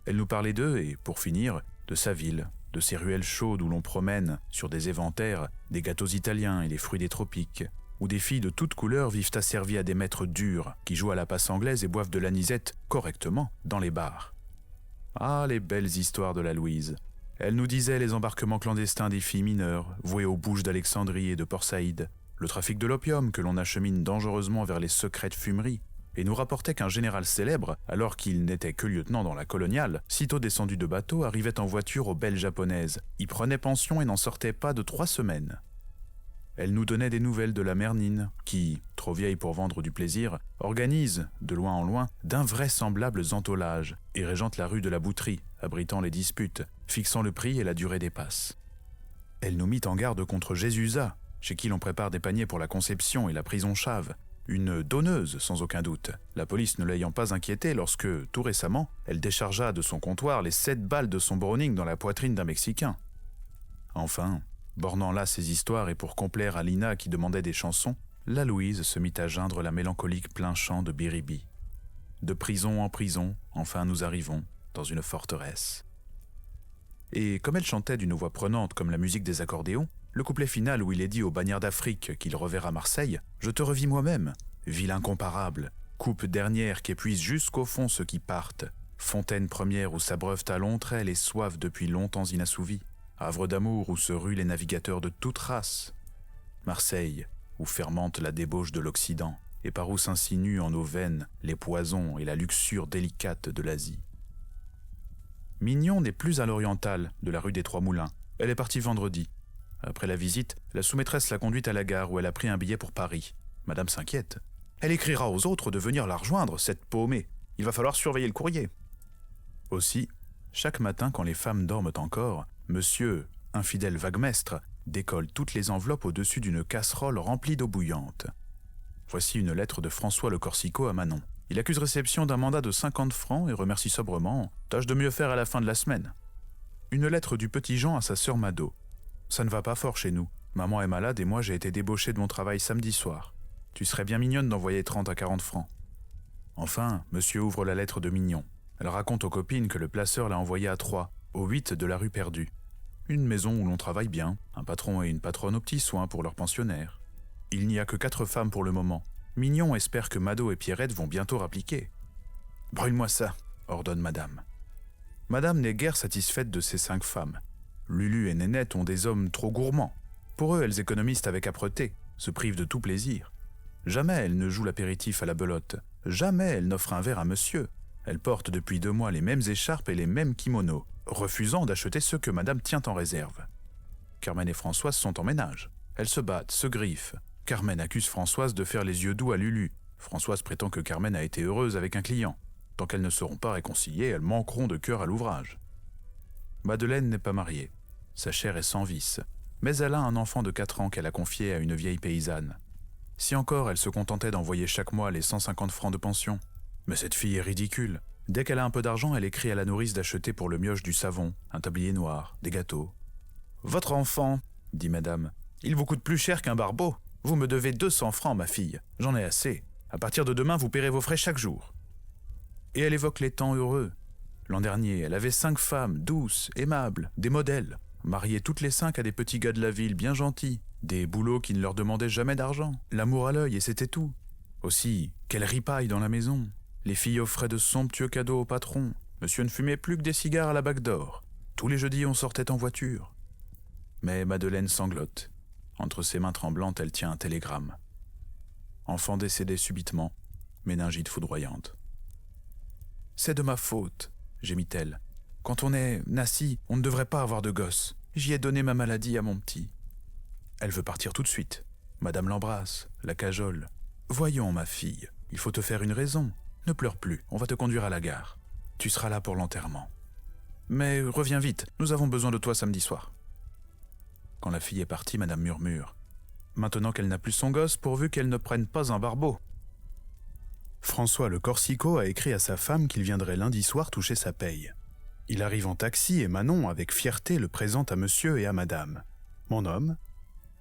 Elle nous parlait d'eux et, pour finir, de sa ville, de ces ruelles chaudes où l'on promène, sur des éventaires, des gâteaux italiens et les fruits des tropiques, où des filles de toutes couleurs vivent asservies à des maîtres durs, qui jouent à la passe anglaise et boivent de l'anisette, correctement, dans les bars. Ah, les belles histoires de la Louise. Elle nous disait les embarquements clandestins des filles mineures, vouées aux bouges d'Alexandrie et de Port-Saïd, le trafic de l'opium que l'on achemine dangereusement vers les secrètes fumeries, et nous rapportait qu'un général célèbre, alors qu'il n'était que lieutenant dans la coloniale, sitôt descendu de bateau, arrivait en voiture aux belles japonaises, y prenait pension et n'en sortait pas de 3 semaines. Elle nous donnait des nouvelles de la mère Nine, qui, trop vieille pour vendre du plaisir, organise, de loin en loin, d'invraisemblables entholages, et régente la rue de la Bouterie, abritant les disputes, fixant le prix et la durée des passes. Elle nous mit en garde contre Jésusa, chez qui l'on prépare des paniers pour la conception et la prison chave, une donneuse sans aucun doute, la police ne l'ayant pas inquiétée lorsque, tout récemment, elle déchargea de son comptoir les 7 balles de son Browning dans la poitrine d'un Mexicain. Enfin, bornant là ses histoires et pour complaire à Lina qui demandait des chansons, la Louise se mit à geindre la mélancolique plein chant de Biribi. De prison en prison, enfin nous arrivons, dans une forteresse. Et comme elle chantait d'une voix prenante comme la musique des accordéons, le couplet final où il est dit au bagnard d'Afrique qu'il reverra Marseille, « Je te revis moi-même, ville incomparable, coupe dernière qui épuise jusqu'au fond ceux qui partent, fontaine première où s'abreuvent à longs traits les soifs depuis longtemps inassouvies, havre d'amour où se ruent les navigateurs de toute race, Marseille, où fermente la débauche de l'Occident, et par où s'insinuent en nos veines les poisons et la luxure délicate de l'Asie. » Mignon n'est plus à l'orientale de la rue des Trois Moulins. Elle est partie vendredi. Après la visite, la sous-maîtresse l'a conduite à la gare où elle a pris un billet pour Paris. Madame s'inquiète. Elle écrira aux autres de venir la rejoindre, cette paumée. Il va falloir surveiller le courrier. Aussi, chaque matin quand les femmes dorment encore, monsieur, infidèle vaguemestre, décolle toutes les enveloppes au-dessus d'une casserole remplie d'eau bouillante. Voici une lettre de François Le Corsico à Manon. Il accuse réception d'un mandat de 50 francs et remercie sobrement « Tâche de mieux faire à la fin de la semaine ». Une lettre du petit Jean à sa sœur Mado. Ça ne va pas fort chez nous. Maman est malade et moi j'ai été débauché de mon travail samedi soir. Tu serais bien mignonne d'envoyer 30 à 40 francs. Enfin, monsieur ouvre la lettre de Mignon. Elle raconte aux copines que le placeur l'a envoyée à Troyes, au 8 de la rue Perdue. Une maison où l'on travaille bien, un patron et une patronne aux petits soins pour leurs pensionnaires. Il n'y a que 4 femmes pour le moment. Mignon espère que Mado et Pierrette vont bientôt rappliquer. « Brûle-moi ça », ordonne madame. Madame n'est guère satisfaite de ces 5 femmes. Lulu et Nénette ont des hommes trop gourmands. Pour eux, elles économisent avec âpreté, se privent de tout plaisir. Jamais elles ne jouent l'apéritif à la belote. Jamais elles n'offrent un verre à monsieur. Elles portent depuis 2 mois les mêmes écharpes et les mêmes kimonos, refusant d'acheter ceux que madame tient en réserve. Carmen et Françoise sont en ménage. Elles se battent, se griffent. Carmen accuse Françoise de faire les yeux doux à Lulu. Françoise prétend que Carmen a été heureuse avec un client. Tant qu'elles ne seront pas réconciliées, elles manqueront de cœur à l'ouvrage. Madeleine n'est pas mariée. Sa chair est sans vice. Mais elle a un enfant de 4 ans qu'elle a confié à une vieille paysanne. Si encore elle se contentait d'envoyer chaque mois les 150 francs de pension. Mais cette fille est ridicule. Dès qu'elle a un peu d'argent, elle écrit à la nourrice d'acheter pour le mioche du savon, un tablier noir, des gâteaux. « Votre enfant, dit madame, il vous coûte plus cher qu'un barbeau. Vous me devez 200 francs, ma fille. J'en ai assez. À partir de demain, vous paierez vos frais chaque jour. » Et elle évoque les temps heureux. L'an dernier, elle avait 5 femmes, douces, aimables, des modèles, mariées toutes les 5 à des petits gars de la ville bien gentils, des boulots qui ne leur demandaient jamais d'argent, l'amour à l'œil et c'était tout. Aussi, quelle ripaille dans la maison. Les filles offraient de somptueux cadeaux au patron. Monsieur ne fumait plus que des cigares à la Bac d'Or. Tous les jeudis, on sortait en voiture. Mais Madeleine sanglote. Entre ses mains tremblantes, elle tient un télégramme. Enfant décédé subitement, méningite foudroyante. « C'est de ma faute, gémit-elle. Quand on est nassi, on ne devrait pas avoir de gosse. J'y ai donné ma maladie à mon petit. » Elle veut partir tout de suite. Madame l'embrasse, la cajole. « Voyons, ma fille, il faut te faire une raison. Ne pleure plus, on va te conduire à la gare. Tu seras là pour l'enterrement. Mais reviens vite, nous avons besoin de toi samedi soir. » Quand la fille est partie, madame murmure. Maintenant qu'elle n'a plus son gosse, pourvu qu'elle ne prenne pas un barbeau. François le Corsico a écrit à sa femme qu'il viendrait lundi soir toucher sa paye. Il arrive en taxi et Manon, avec fierté, le présente à monsieur et à madame. Mon homme,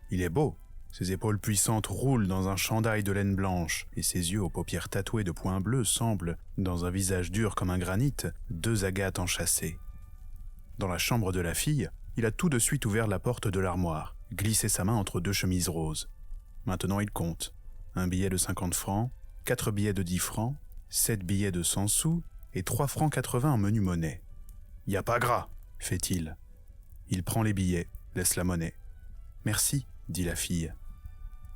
il est beau. Ses épaules puissantes roulent dans un chandail de laine blanche et ses yeux aux paupières tatouées de points bleus semblent, dans un visage dur comme un granit, 2 agates enchâssées. Dans la chambre de la fille, il a tout de suite ouvert la porte de l'armoire, glissé sa main entre 2 chemises roses. Maintenant il compte. 1 billet de 50 francs, 4 billets de 10 francs, 7 billets de 100 sous et 3 francs 80 en menu monnaie. « Y a pas gras !» fait-il. Il prend les billets, laisse la monnaie. « Merci !» dit la fille.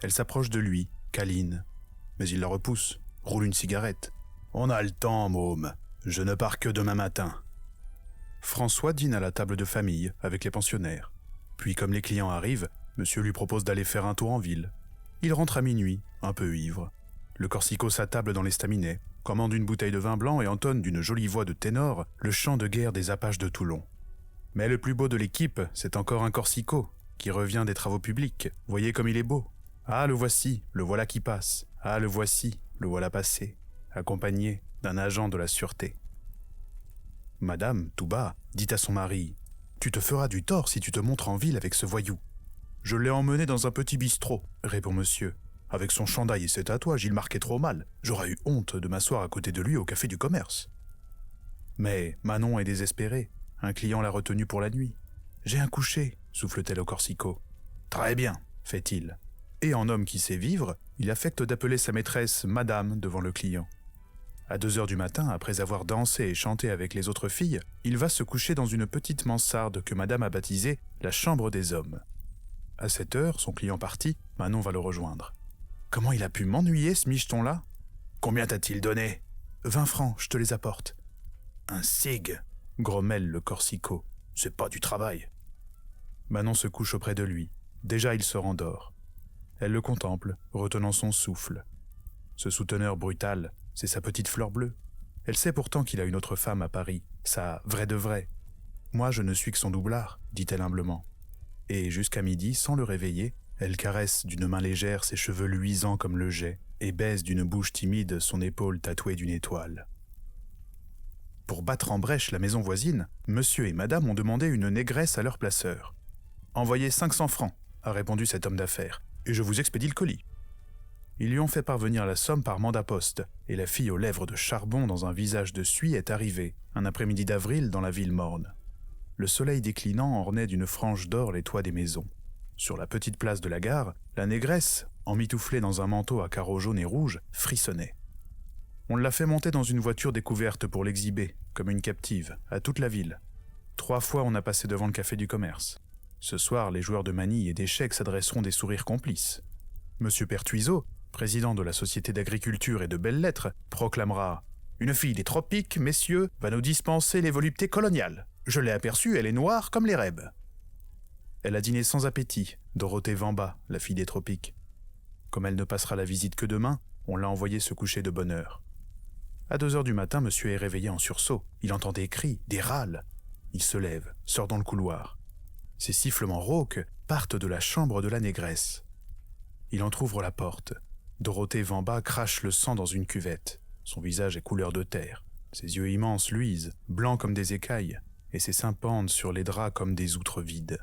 Elle s'approche de lui, câline. Mais il la repousse, roule une cigarette. « On a le temps, môme. Je ne pars que demain matin. » François dîne à la table de famille avec les pensionnaires. Puis comme les clients arrivent, monsieur lui propose d'aller faire un tour en ville. Il rentre à minuit, un peu ivre. Le Corsico s'attable dans l'estaminet, commande une bouteille de vin blanc et entonne d'une jolie voix de ténor le chant de guerre des Apaches de Toulon. Mais le plus beau de l'équipe, c'est encore un Corsico, qui revient des travaux publics. Voyez comme il est beau. Ah, le voici, le voilà qui passe. Ah, le voici, le voilà passé, accompagné d'un agent de la sûreté. Madame, tout bas, dit à son mari, « Tu te feras du tort si tu te montres en ville avec ce voyou. »« Je l'ai emmené dans un petit bistrot, » répond monsieur. « Avec son chandail et ses tatouages, il marquait trop mal. J'aurais eu honte de m'asseoir à côté de lui au café du commerce. » Mais Manon est désespérée. Un client l'a retenue pour la nuit. « J'ai un coucher, » souffle-t-elle au Corsico. « Très bien, » fait-il. Et en homme qui sait vivre, il affecte d'appeler sa maîtresse « Madame » devant le client. À 2 heures du matin, après avoir dansé et chanté avec les autres filles, il va se coucher dans une petite mansarde que Madame a baptisée « la chambre des hommes ». À 7 heures, son client parti, Manon va le rejoindre. « Comment il a pu m'ennuyer, ce micheton-là ?»« Combien t'a-t-il donné ?»« 20 francs, je te les apporte. »« Un cig !» grommelle le Corsico. « C'est pas du travail. » Manon se couche auprès de lui. Déjà, il se rendort. Elle le contemple, retenant son souffle. Ce souteneur brutal, c'est sa petite fleur bleue. Elle sait pourtant qu'il a une autre femme à Paris, sa vraie de vraie. « Moi, je ne suis que son doublard, » dit-elle humblement. Et jusqu'à midi, sans le réveiller, elle caresse d'une main légère ses cheveux luisants comme le jais et baise d'une bouche timide son épaule tatouée d'une étoile. Pour battre en brèche la maison voisine, monsieur et madame ont demandé une négresse à leur placeur. « Envoyez 500 francs, » a répondu cet homme d'affaires, « et je vous expédie le colis. » Ils lui ont fait parvenir la somme par mandat poste, et la fille aux lèvres de charbon dans un visage de suie est arrivée, un après-midi d'avril dans la ville morne. Le soleil déclinant ornait d'une frange d'or les toits des maisons. Sur la petite place de la gare, la négresse, emmitouflée dans un manteau à carreaux jaunes et rouges, frissonnait. On l'a fait monter dans une voiture découverte pour l'exhiber, comme une captive, à toute la ville. 3 fois on a passé devant le café du commerce. Ce soir, les joueurs de manille et d'échecs s'adresseront des sourires complices. Monsieur Pertuiseau, président de la Société d'agriculture et de belles-lettres, proclamera « Une fille des tropiques, messieurs, va nous dispenser les voluptés coloniales. Je l'ai aperçue, elle est noire comme les rêves. » Elle a dîné sans appétit, Dorothée Vamba, la fille des tropiques. Comme elle ne passera la visite que demain, on l'a envoyée se coucher de bonne heure. À 2 heures du matin, monsieur est réveillé en sursaut. Il entend des cris, des râles. Il se lève, sort dans le couloir. Ces sifflements rauques partent de la chambre de la négresse. Il entr'ouvre la porte. Dorothée Vamba crache le sang dans une cuvette. Son visage est couleur de terre. Ses yeux immenses luisent, blancs comme des écailles, et ses seins pendent sur les draps comme des outres vides.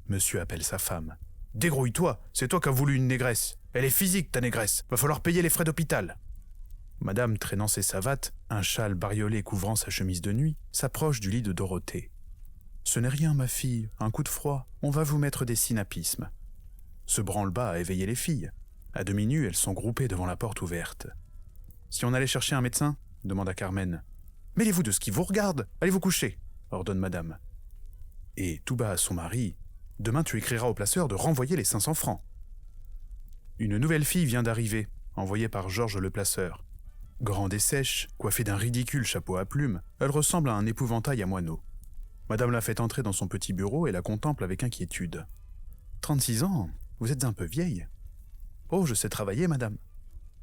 Monsieur appelle sa femme. « Dégrouille-toi, c'est toi qui as voulu une négresse. Elle est physique, ta négresse. Va falloir payer les frais d'hôpital. » Madame, traînant ses savates, un châle bariolé couvrant sa chemise de nuit, s'approche du lit de Dorothée. « Ce n'est rien, ma fille, un coup de froid. On va vous mettre des sinapismes. » Ce branle-bas a éveillé les filles. À demi nues, elles sont groupées devant la porte ouverte. « Si on allait chercher un médecin ?» demanda Carmen. « Mêlez-vous de ce qui vous regarde. Allez vous coucher !» ordonne Madame. Et tout bas à son mari, « Demain tu écriras au placeur de renvoyer les 500 francs. » Une nouvelle fille vient d'arriver, envoyée par Georges le placeur. Grande et sèche, coiffée d'un ridicule chapeau à plumes, elle ressemble à un épouvantail à moineau. Madame la fait entrer dans son petit bureau et la contemple avec inquiétude. « 36 ans, vous êtes un peu vieille. »« Oh, je sais travailler, madame. »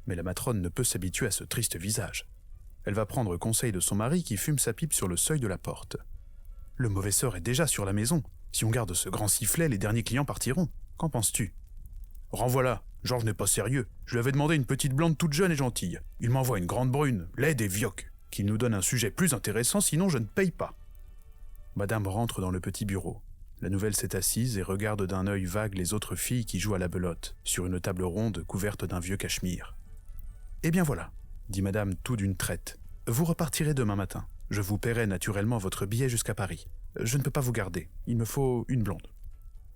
Mais la matrone ne peut s'habituer à ce triste visage. Elle va prendre conseil de son mari qui fume sa pipe sur le seuil de la porte. « Le mauvais sort est déjà sur la maison. Si on garde ce grand sifflet, les derniers clients partiront. Qu'en penses-tu ?»« Renvoie-la. Georges n'est pas sérieux. Je lui avais demandé une petite blonde toute jeune et gentille. Il m'envoie une grande brune, laide et vioque. Qu'il nous donne un sujet plus intéressant, sinon je ne paye pas. » Madame rentre dans le petit bureau. La nouvelle s'est assise et regarde d'un œil vague les autres filles qui jouent à la belote, sur une table ronde couverte d'un vieux cachemire. « Eh bien voilà, dit Madame tout d'une traite. Vous repartirez demain matin. Je vous paierai naturellement votre billet jusqu'à Paris. Je ne peux pas vous garder. Il me faut une blonde. »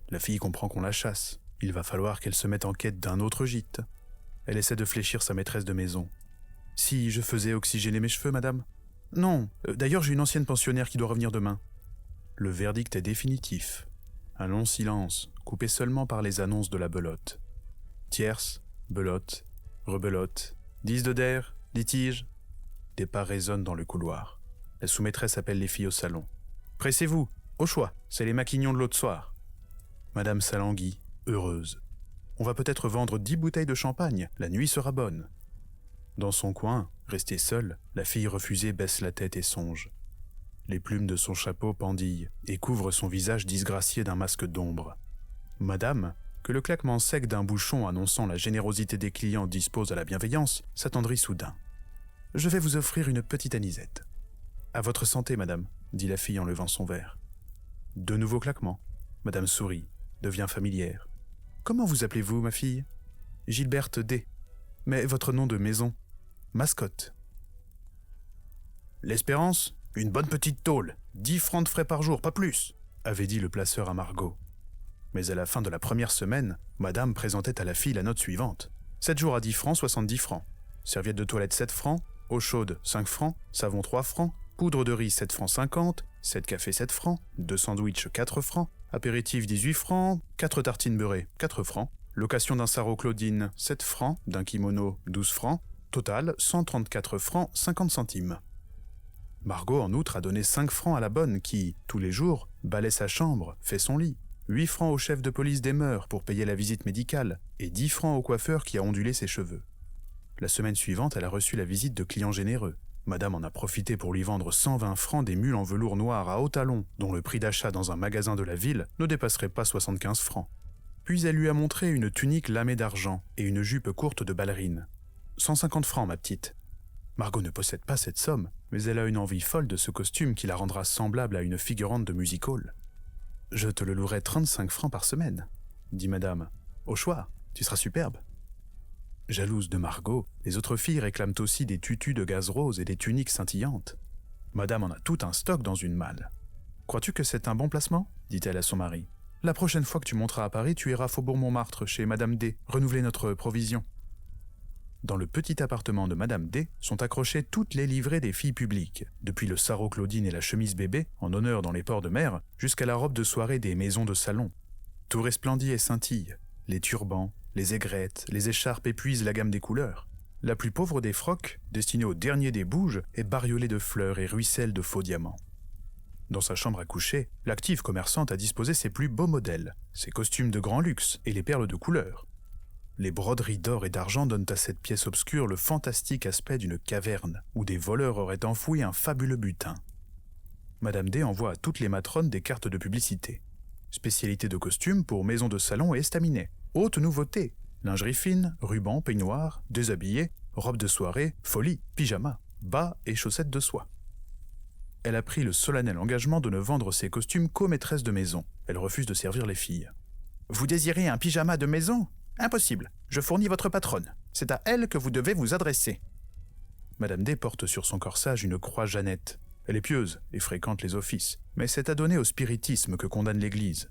La fille comprend qu'on la chasse. Il va falloir qu'elle se mette en quête d'un autre gîte. Elle essaie de fléchir sa maîtresse de maison. « Si je faisais oxygéner mes cheveux, madame ?»« Non, d'ailleurs j'ai une ancienne pensionnaire qui doit revenir demain. » Le verdict est définitif. Un long silence, coupé seulement par les annonces de la belote. Tierce, belote, rebelote, 10 de der, litige. Des pas résonnent dans le couloir. La sous-maîtresse appelle les filles au salon. « Pressez-vous, au choix, c'est les maquignons de l'autre soir. » Madame s'alanguit, heureuse. On va peut-être vendre 10 bouteilles de champagne, la nuit sera bonne. Dans son coin, restée seule, la fille refusée baisse la tête et songe. Les plumes de son chapeau pendillent et couvrent son visage disgracié d'un masque d'ombre. Madame, que le claquement sec d'un bouchon annonçant la générosité des clients dispose à la bienveillance, s'attendrit soudain. « Je vais vous offrir une petite anisette. »« À votre santé, madame, » dit la fille en levant son verre. De nouveaux claquements. Madame sourit, devient familière. « Comment vous appelez-vous, ma fille ?»« Gilberte D. Mais votre nom de maison ?»« Mascotte. »« L'Espérance ? Une bonne petite tôle, 10 francs de frais par jour, pas plus, » avait dit le placeur à Margot. Mais à la fin de la première semaine, Madame présentait à la fille la note suivante. 7 jours à 10 francs, 70 francs. Serviette de toilette 7 francs, eau chaude 5 francs, savon 3 francs, poudre de riz 7 francs 50, 7 cafés 7 francs, 2 sandwichs 4 francs, apéritif 18 francs, 4 tartines beurrées 4 francs, location d'un sarrau Claudine 7 francs, d'un kimono 12 francs, total 134 francs 50 centimes. Margot, en outre, a donné 5 francs à la bonne qui, tous les jours, balaie sa chambre, fait son lit, 8 francs au chef de police des mœurs pour payer la visite médicale et 10 francs au coiffeur qui a ondulé ses cheveux. La semaine suivante, elle a reçu la visite de clients généreux. Madame en a profité pour lui vendre 120 francs des mules en velours noir à haut talon, dont le prix d'achat dans un magasin de la ville ne dépasserait pas 75 francs. Puis elle lui a montré une tunique lamée d'argent et une jupe courte de ballerine. 150 francs, ma petite. Margot ne possède pas cette somme, mais elle a une envie folle de ce costume qui la rendra semblable à une figurante de music-hall. « Je te le louerai 35 francs par semaine, » dit madame. « Au choix, tu seras superbe. » Jalouse de Margot, les autres filles réclament aussi des tutus de gaze rose et des tuniques scintillantes. Madame en a tout un stock dans une malle. « Crois-tu que c'est un bon placement ?» dit-elle à son mari. « La prochaine fois que tu monteras à Paris, tu iras Faubourg Montmartre chez Madame D, renouveler notre provision. » Dans le petit appartement de Madame D sont accrochées toutes les livrées des filles publiques, depuis le sarrau Claudine et la chemise bébé, en honneur dans les ports de mer, jusqu'à la robe de soirée des maisons de salon. Tout resplendit et scintille. Les turbans, les aigrettes, les écharpes épuisent la gamme des couleurs. La plus pauvre des frocs, destinée au dernier des bouges, est bariolée de fleurs et ruisselle de faux diamants. Dans sa chambre à coucher, l'active commerçante a disposé ses plus beaux modèles, ses costumes de grand luxe et les perles de couleur. Les broderies d'or et d'argent donnent à cette pièce obscure le fantastique aspect d'une caverne où des voleurs auraient enfoui un fabuleux butin. Madame D envoie à toutes les matrones des cartes de publicité. Spécialité de costume pour maison de salon et estaminet. Haute nouveauté. Lingerie fine, rubans, peignoirs, déshabillés, robes de soirée, folie, pyjama, bas et chaussettes de soie. Elle a pris le solennel engagement de ne vendre ses costumes qu'aux maîtresses de maison. Elle refuse de servir les filles. « Vous désirez un pyjama de maison ? Impossible. Je fournis votre patronne. C'est à elle que vous devez vous adresser. » Madame D porte sur son corsage une croix Jeannette. Elle est pieuse et fréquente les offices, mais c'est adonnée au spiritisme que condamne l'Église.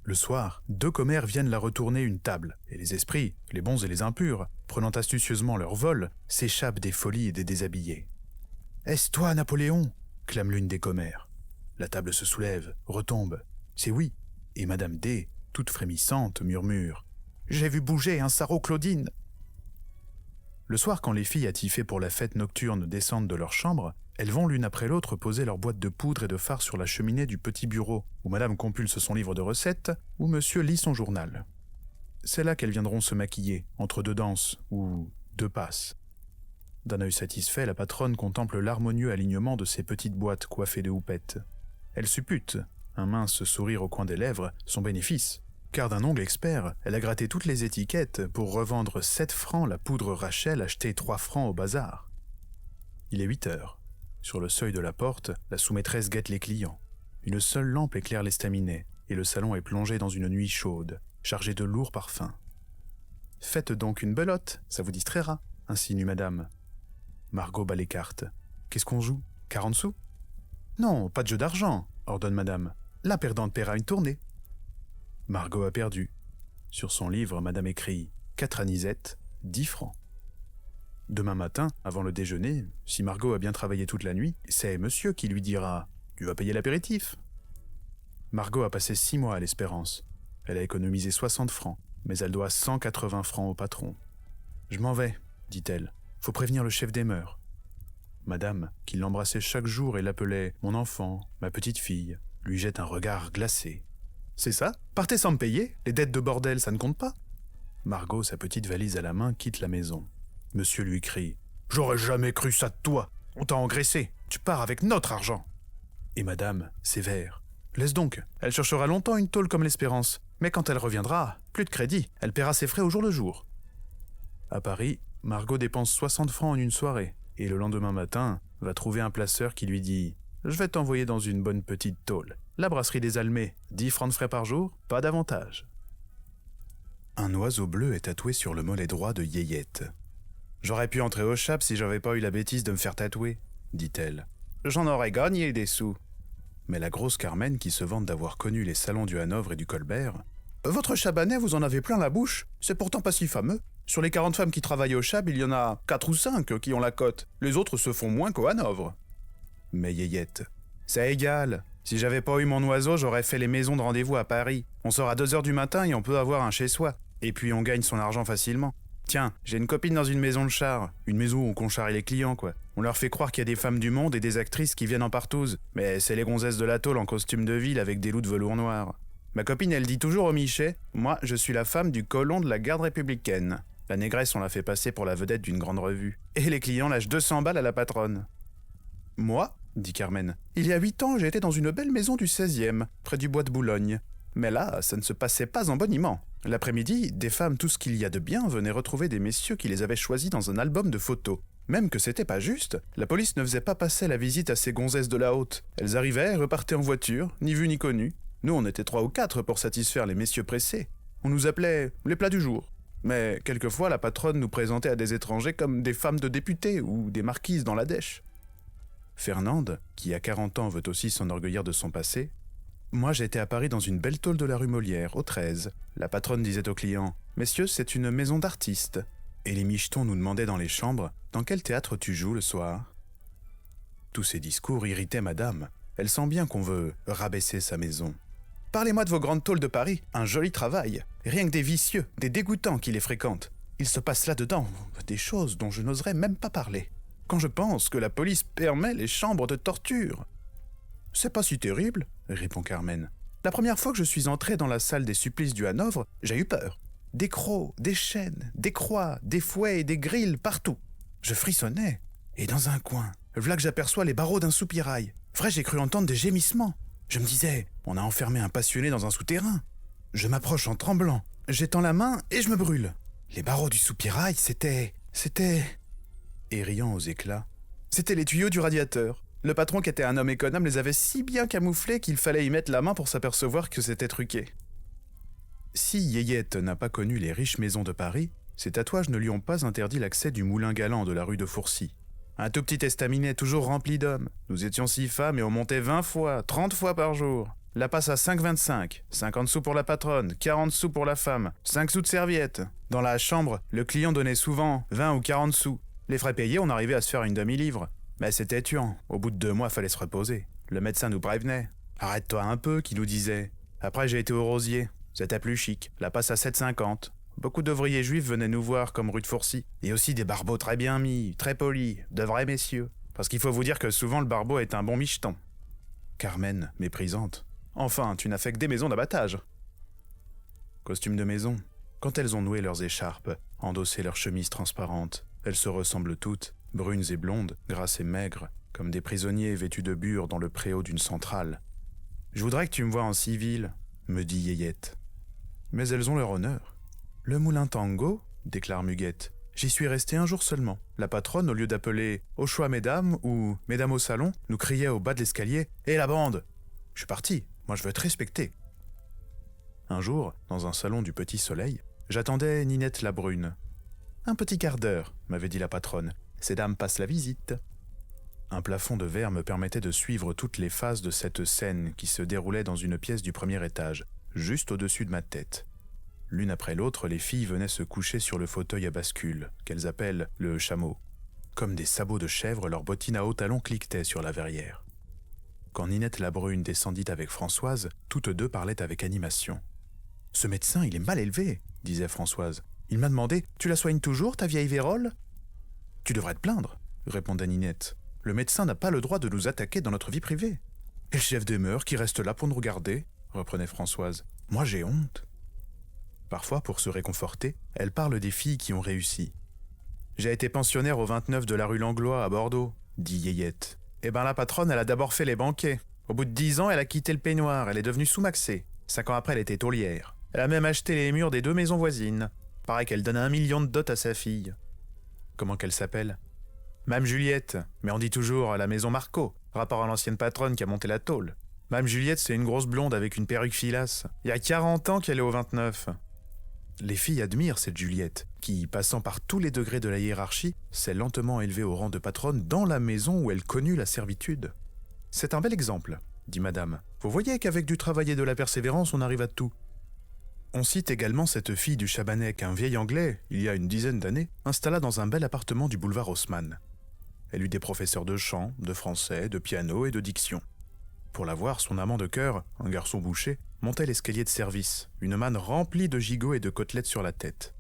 Le soir, 2 commères viennent la retourner une table, et les esprits, les bons et les impurs, prenant astucieusement leur vol, s'échappent des folies et des déshabillés. « Est-ce toi, Napoléon ?» clame l'une des commères. La table se soulève, retombe. C'est oui, et Madame D, toute frémissante, murmure « J'ai vu bouger un sarrau Claudine !» Le soir, quand les filles attifées pour la fête nocturne descendent de leur chambre, elles vont l'une après l'autre poser leur boîte de poudre et de fard sur la cheminée du petit bureau, où Madame compulse son livre de recettes, où Monsieur lit son journal. C'est là qu'elles viendront se maquiller, entre 2 danses, ou 2 passes. D'un œil satisfait, la patronne contemple l'harmonieux alignement de ses petites boîtes coiffées de houppette. Elle suppute, un mince sourire au coin des lèvres, son bénéfice, car d'un ongle expert, elle a gratté toutes les étiquettes pour revendre 7 francs la poudre Rachel achetée 3 francs au bazar. Il est 8 heures. Sur le seuil de la porte, la sous-maîtresse guette les clients. Une seule lampe éclaire l'estaminet, et le salon est plongé dans une nuit chaude, chargée de lourds parfums. « Faites donc une belote, ça vous distraira », insinue Madame. Margot bat les cartes. « Qu'est-ce qu'on joue ? 40 sous ?»« Non, pas de jeu d'argent, » ordonne Madame. « La perdante paiera une tournée. » Margot a perdu. Sur son livre, Madame écrit « 4 anisettes, 10 francs. » Demain matin, avant le déjeuner, si Margot a bien travaillé toute la nuit, c'est Monsieur qui lui dira « Tu vas payer l'apéritif ?» Margot a passé 6 mois à l'Espérance. Elle a économisé 60 francs, mais elle doit 180 francs au patron. « Je m'en vais, dit-elle. Faut prévenir le chef des mœurs. » Madame, qui l'embrassait chaque jour et l'appelait « mon enfant, ma petite fille », lui jette un regard glacé. « C'est ça ? Partez sans me payer ? Les dettes de bordel, ça ne compte pas ?» Margot, sa petite valise à la main, quitte la maison. Monsieur lui crie « J'aurais jamais cru ça de toi. On t'a engraissé. Tu pars avec notre argent. » Et Madame, sévère. « Laisse donc. Elle cherchera longtemps une tôle comme l'Espérance. Mais quand elle reviendra, plus de crédit. Elle paiera ses frais au jour le jour. » À Paris, Margot dépense 60 francs en une soirée. Et le lendemain matin, va trouver un placeur qui lui dit « Je vais t'envoyer dans une bonne petite tôle. La brasserie des Almets, 10 francs de frais par jour, pas d'avantage. » Un oiseau bleu est tatoué sur le mollet droit de Yéyette. « J'aurais pu entrer au Chap si j'avais pas eu la bêtise de me faire tatouer, » dit-elle. « J'en aurais gagné des sous. » Mais la grosse Carmen, qui se vante d'avoir connu les salons du Hanovre et du Colbert, « Votre Chabanais, vous en avez plein la bouche. C'est pourtant pas si fameux. Sur les 40 femmes qui travaillent au Chab, il y en a 4 ou 5 qui ont la cote. Les autres se font moins qu'au Hanovre. » Mais Yéyette, « C'est égal. Si j'avais pas eu mon oiseau, j'aurais fait les maisons de rendez-vous à Paris. On sort à 2h du matin et on peut avoir un chez-soi. Et puis on gagne son argent facilement. Tiens, j'ai une copine dans une maison de char. Une maison où on charrie les clients, quoi. On leur fait croire qu'il y a des femmes du monde et des actrices qui viennent en partouze. Mais c'est les gonzesses de la tôle en costume de ville avec des loups de velours noir. Ma copine, elle dit toujours au Michet, « Moi, je suis la femme du colon de la garde républicaine. » La négresse, on la fait passer pour la vedette d'une grande revue. Et les clients lâchent 200 balles à la patronne. « Moi, dit Carmen, il y a 8 ans, j'ai été dans une belle maison du 16e, près du bois de Boulogne. Mais là, ça ne se passait pas en boniment. L'après-midi, des femmes tout ce qu'il y a de bien venaient retrouver des messieurs qui les avaient choisis dans un album de photos. Même que c'était pas juste, la police ne faisait pas passer la visite à ces gonzesses de la haute. Elles arrivaient et repartaient en voiture, ni vues ni connues. Nous, on était 3 ou 4 pour satisfaire les messieurs pressés. On nous appelait les plats du jour. Mais quelquefois, la patronne nous présentait à des étrangers comme des femmes de députés ou des marquises dans la dèche. Fernande, qui à 40 ans veut aussi s'enorgueillir de son passé, « Moi, j'étais à Paris dans une belle tôle de la rue Molière, au 13. La patronne disait aux clients « Messieurs, c'est une maison d'artistes. » Et les michetons nous demandaient dans les chambres « Dans quel théâtre tu joues le soir ?» Tous ces discours irritaient madame. Elle sent bien qu'on veut rabaisser sa maison. « Parlez-moi de vos grandes tôles de Paris, un joli travail. Rien que des vicieux, des dégoûtants qui les fréquentent. Il se passe là-dedans des choses dont je n'oserais même pas parler. Quand je pense que la police permet les chambres de torture. » « C'est pas si terrible, » répond Carmen. « La première fois que je suis entrée dans la salle des supplices du Hanovre, j'ai eu peur. Des crocs, des chaînes, des croix, des fouets et des grilles partout. Je frissonnais. Et dans un coin, v'là que j'aperçois les barreaux d'un soupirail. Vrai, j'ai cru entendre des gémissements. Je me disais, on a enfermé un passionné dans un souterrain. Je m'approche en tremblant. J'étends la main et je me brûle. Les barreaux du soupirail, c'était... Et riant aux éclats, c'était les tuyaux du radiateur. Le patron, qui était un homme économe, les avait si bien camouflés qu'il fallait y mettre la main pour s'apercevoir que c'était truqué. Si Yeyette n'a pas connu les riches maisons de Paris, ses tatouages ne lui ont pas interdit l'accès du moulin galant de la rue de Fourcy. Un tout petit estaminet toujours rempli d'hommes. Nous étions 6 femmes et on montait 20 fois, 30 fois par jour. La passe à 5,25, 50 sous pour la patronne, 40 sous pour la femme, 5 sous de serviette. Dans la chambre, le client donnait souvent 20 ou 40 sous. Les frais payés, on arrivait à se faire une demi-livre. Mais c'était tuant. Au bout de 2 mois, fallait se reposer. Le médecin nous prévenait. « Arrête-toi un peu », qui nous disait. Après, j'ai été au Rosier. C'était plus chic. La passe à 7,50. Beaucoup d'ouvriers juifs venaient nous voir comme rue de Fourcy. Et aussi des barbeaux très bien mis, très polis, de vrais messieurs. Parce qu'il faut vous dire que souvent le barbeau est un bon micheton. Carmen, méprisante. Enfin, tu n'as fait que des maisons d'abattage. Costumes de maison. Quand elles ont noué leurs écharpes, endossé leurs chemises transparentes, elles se ressemblent toutes, brunes et blondes, grasses et maigres, comme des prisonniers vêtus de bure dans le préau d'une centrale. « Je voudrais que tu me vois en civil, » me dit Yeyette. Mais elles ont leur honneur. « Le moulin tango ?» déclare Muguette. « J'y suis restée 1 jour seulement. La patronne, au lieu d'appeler « Au choix, mesdames » ou « Mesdames au salon », nous criait au bas de l'escalier « Et la bande ?» Je suis parti. Moi, je veux être respecté. Un jour, dans un salon du Petit Soleil, j'attendais Ninette la Brune. « Un petit quart d'heure », m'avait dit la patronne. « Ces dames passent la visite. » Un plafond de verre me permettait de suivre toutes les phases de cette scène qui se déroulait dans une pièce du 1er étage, juste au-dessus de ma tête. L'une après l'autre, les filles venaient se coucher sur le fauteuil à bascule, qu'elles appellent le chameau. Comme des sabots de chèvre, leurs bottines à hauts talons cliquetaient sur la verrière. Quand Ninette la Brune descendit avec Françoise, toutes deux parlaient avec animation. « Ce médecin, il est mal élevé, » disait Françoise. « Il m'a demandé, tu la soignes toujours, ta vieille vérole ?»« Tu devrais te plaindre, » répondait Ninette. « Le médecin n'a pas le droit de nous attaquer dans notre vie privée. »« Et le chef des mœurs qui reste là pour nous regarder, » reprenait Françoise. « Moi, j'ai honte. » Parfois, pour se réconforter, elle parle des filles qui ont réussi. « J'ai été pensionnaire au 29 de la rue Langlois à Bordeaux, » dit Yeyette. « Eh ben la patronne, elle a d'abord fait les banquets. Au bout de 10 ans, elle a quitté le peignoir, elle est devenue sous-maxée. 5 ans après, elle était taulière. Elle a même acheté les murs des 2 maisons voisines. Paraît qu'elle donne 1 million de dot à sa fille. » Comment qu'elle s'appelle ? Mame Juliette, mais on dit toujours la maison Marco, rapport à l'ancienne patronne qui a monté la tôle. Mame Juliette, c'est une grosse blonde avec une perruque filasse. Il y a 40 ans qu'elle est au 29. Les filles admirent cette Juliette, qui, passant par tous les degrés de la hiérarchie, s'est lentement élevée au rang de patronne dans la maison où elle connut la servitude. « C'est un bel exemple, » dit madame. « Vous voyez qu'avec du travail et de la persévérance, on arrive à tout. » On cite également cette fille du Chabanais qu'un vieil Anglais, il y a une dizaine d'années, installa dans un bel appartement du boulevard Haussmann. Elle eut des professeurs de chant, de français, de piano et de diction. Pour la voir, son amant de cœur, un garçon boucher, montait l'escalier de service, une manne remplie de gigots et de côtelettes sur la tête.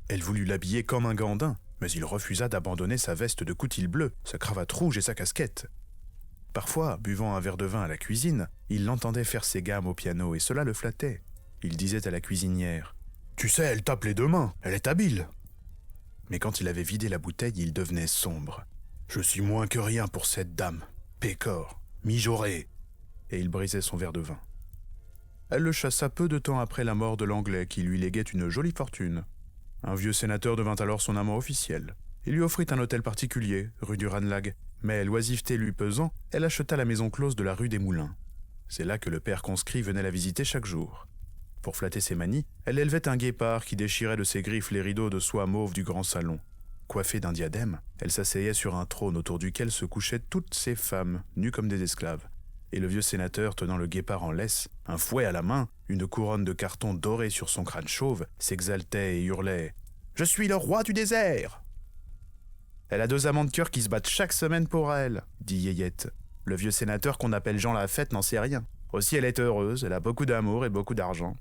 Elle voulut l'habiller comme un gandin, mais il refusa d'abandonner sa veste de coutil bleu, sa cravate rouge et sa casquette. Parfois, buvant un verre de vin à la cuisine, il l'entendait faire ses gammes au piano et cela le flattait. Il disait à la cuisinière « Tu sais, elle tape les 2 mains, elle est habile !» Mais quand il avait vidé la bouteille, il devenait sombre. « Je suis moins que rien pour cette dame, pécore, mijaurée !» Et il brisait son verre de vin. Elle le chassa peu de temps après la mort de l'Anglais qui lui léguait une jolie fortune. Un vieux sénateur devint alors son amant officiel. Il lui offrit un hôtel particulier, rue du Ranelagh, mais l'oisiveté lui pesant, elle acheta la maison close de la rue des Moulins. C'est là que le père conscrit venait la visiter chaque jour. Pour flatter ses manies, elle élevait un guépard qui déchirait de ses griffes les rideaux de soie mauve du grand salon. Coiffée d'un diadème, elle s'asseyait sur un trône autour duquel se couchaient toutes ces femmes, nues comme des esclaves. Et le vieux sénateur, tenant le guépard en laisse, un fouet à la main, une couronne de carton doré sur son crâne chauve, s'exaltait et hurlait « Je suis le roi du désert !»« Elle a 2 amants de cœur qui se battent chaque semaine pour elle, » dit Yeyette. « Le vieux sénateur qu'on appelle Jean Lafette n'en sait rien. Aussi elle est heureuse, elle a beaucoup d'amour et beaucoup d'argent. »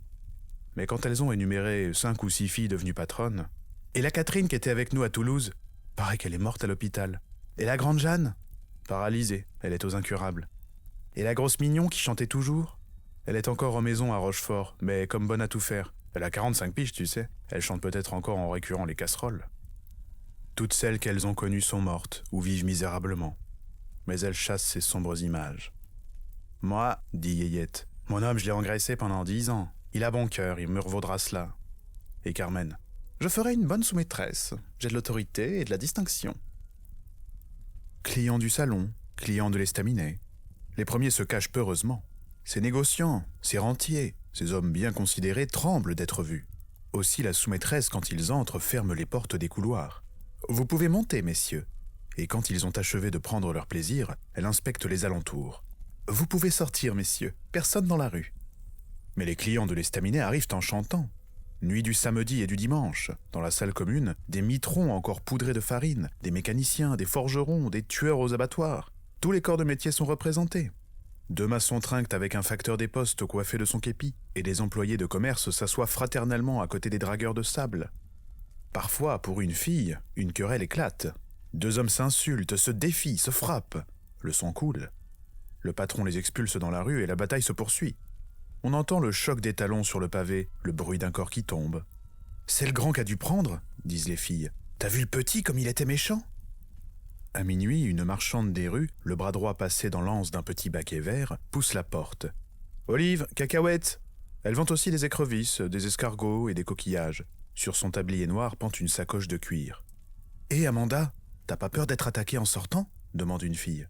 Mais quand elles ont énuméré 5 ou 6 filles devenues patronnes, et la Catherine qui était avec nous à Toulouse, paraît qu'elle est morte à l'hôpital. Et la grande Jeanne, paralysée, elle est aux incurables. Et la grosse Mignon qui chantait toujours, elle est encore en maison à Rochefort, mais comme bonne à tout faire. Elle a 45 piges, tu sais. Elle chante peut-être encore en récurrent les casseroles. Toutes celles qu'elles ont connues sont mortes ou vivent misérablement. Mais elles chassent ces sombres images. Moi, dit Yeyette, mon homme, je l'ai engraissé pendant 10 ans. Il a bon cœur, il me revaudra cela. Et Carmen, Je ferai une bonne sous-maîtresse. J'ai de l'autorité et de la distinction. » Clients du salon, clients de l'estaminet. Les premiers se cachent peureusement. Ces négociants, ces rentiers, ces hommes bien considérés tremblent d'être vus. Aussi la sous-maîtresse, quand ils entrent, ferme les portes des couloirs. « Vous pouvez monter, messieurs. » Et quand ils ont achevé de prendre leur plaisir, elle inspecte les alentours. « Vous pouvez sortir, messieurs. Personne dans la rue. » Mais les clients de l'estaminet arrivent en chantant. Nuit du samedi et du dimanche, dans la salle commune, des mitrons encore poudrés de farine, des mécaniciens, des forgerons, des tueurs aux abattoirs. Tous les corps de métier sont représentés. 2 maçons trinquent avec un facteur des postes coiffé de son képi, et des employés de commerce s'assoient fraternellement à côté des dragueurs de sable. Parfois, pour une fille, une querelle éclate. 2 hommes s'insultent, se défient, se frappent. Le sang coule. Le patron les expulse dans la rue et la bataille se poursuit. On entend le choc des talons sur le pavé, le bruit d'un corps qui tombe. « C'est le grand qu'a dû prendre » disent les filles. « T'as vu le petit comme il était méchant ?» À minuit, une marchande des rues, le bras droit passé dans l'anse d'un petit baquet vert, pousse la porte. « Olive, cacahuètes !» Elle vend aussi des écrevisses, des escargots et des coquillages. Sur son tablier noir pend une sacoche de cuir. « Hé, Amanda, t'as pas peur d'être attaquée en sortant ?» demande une fille.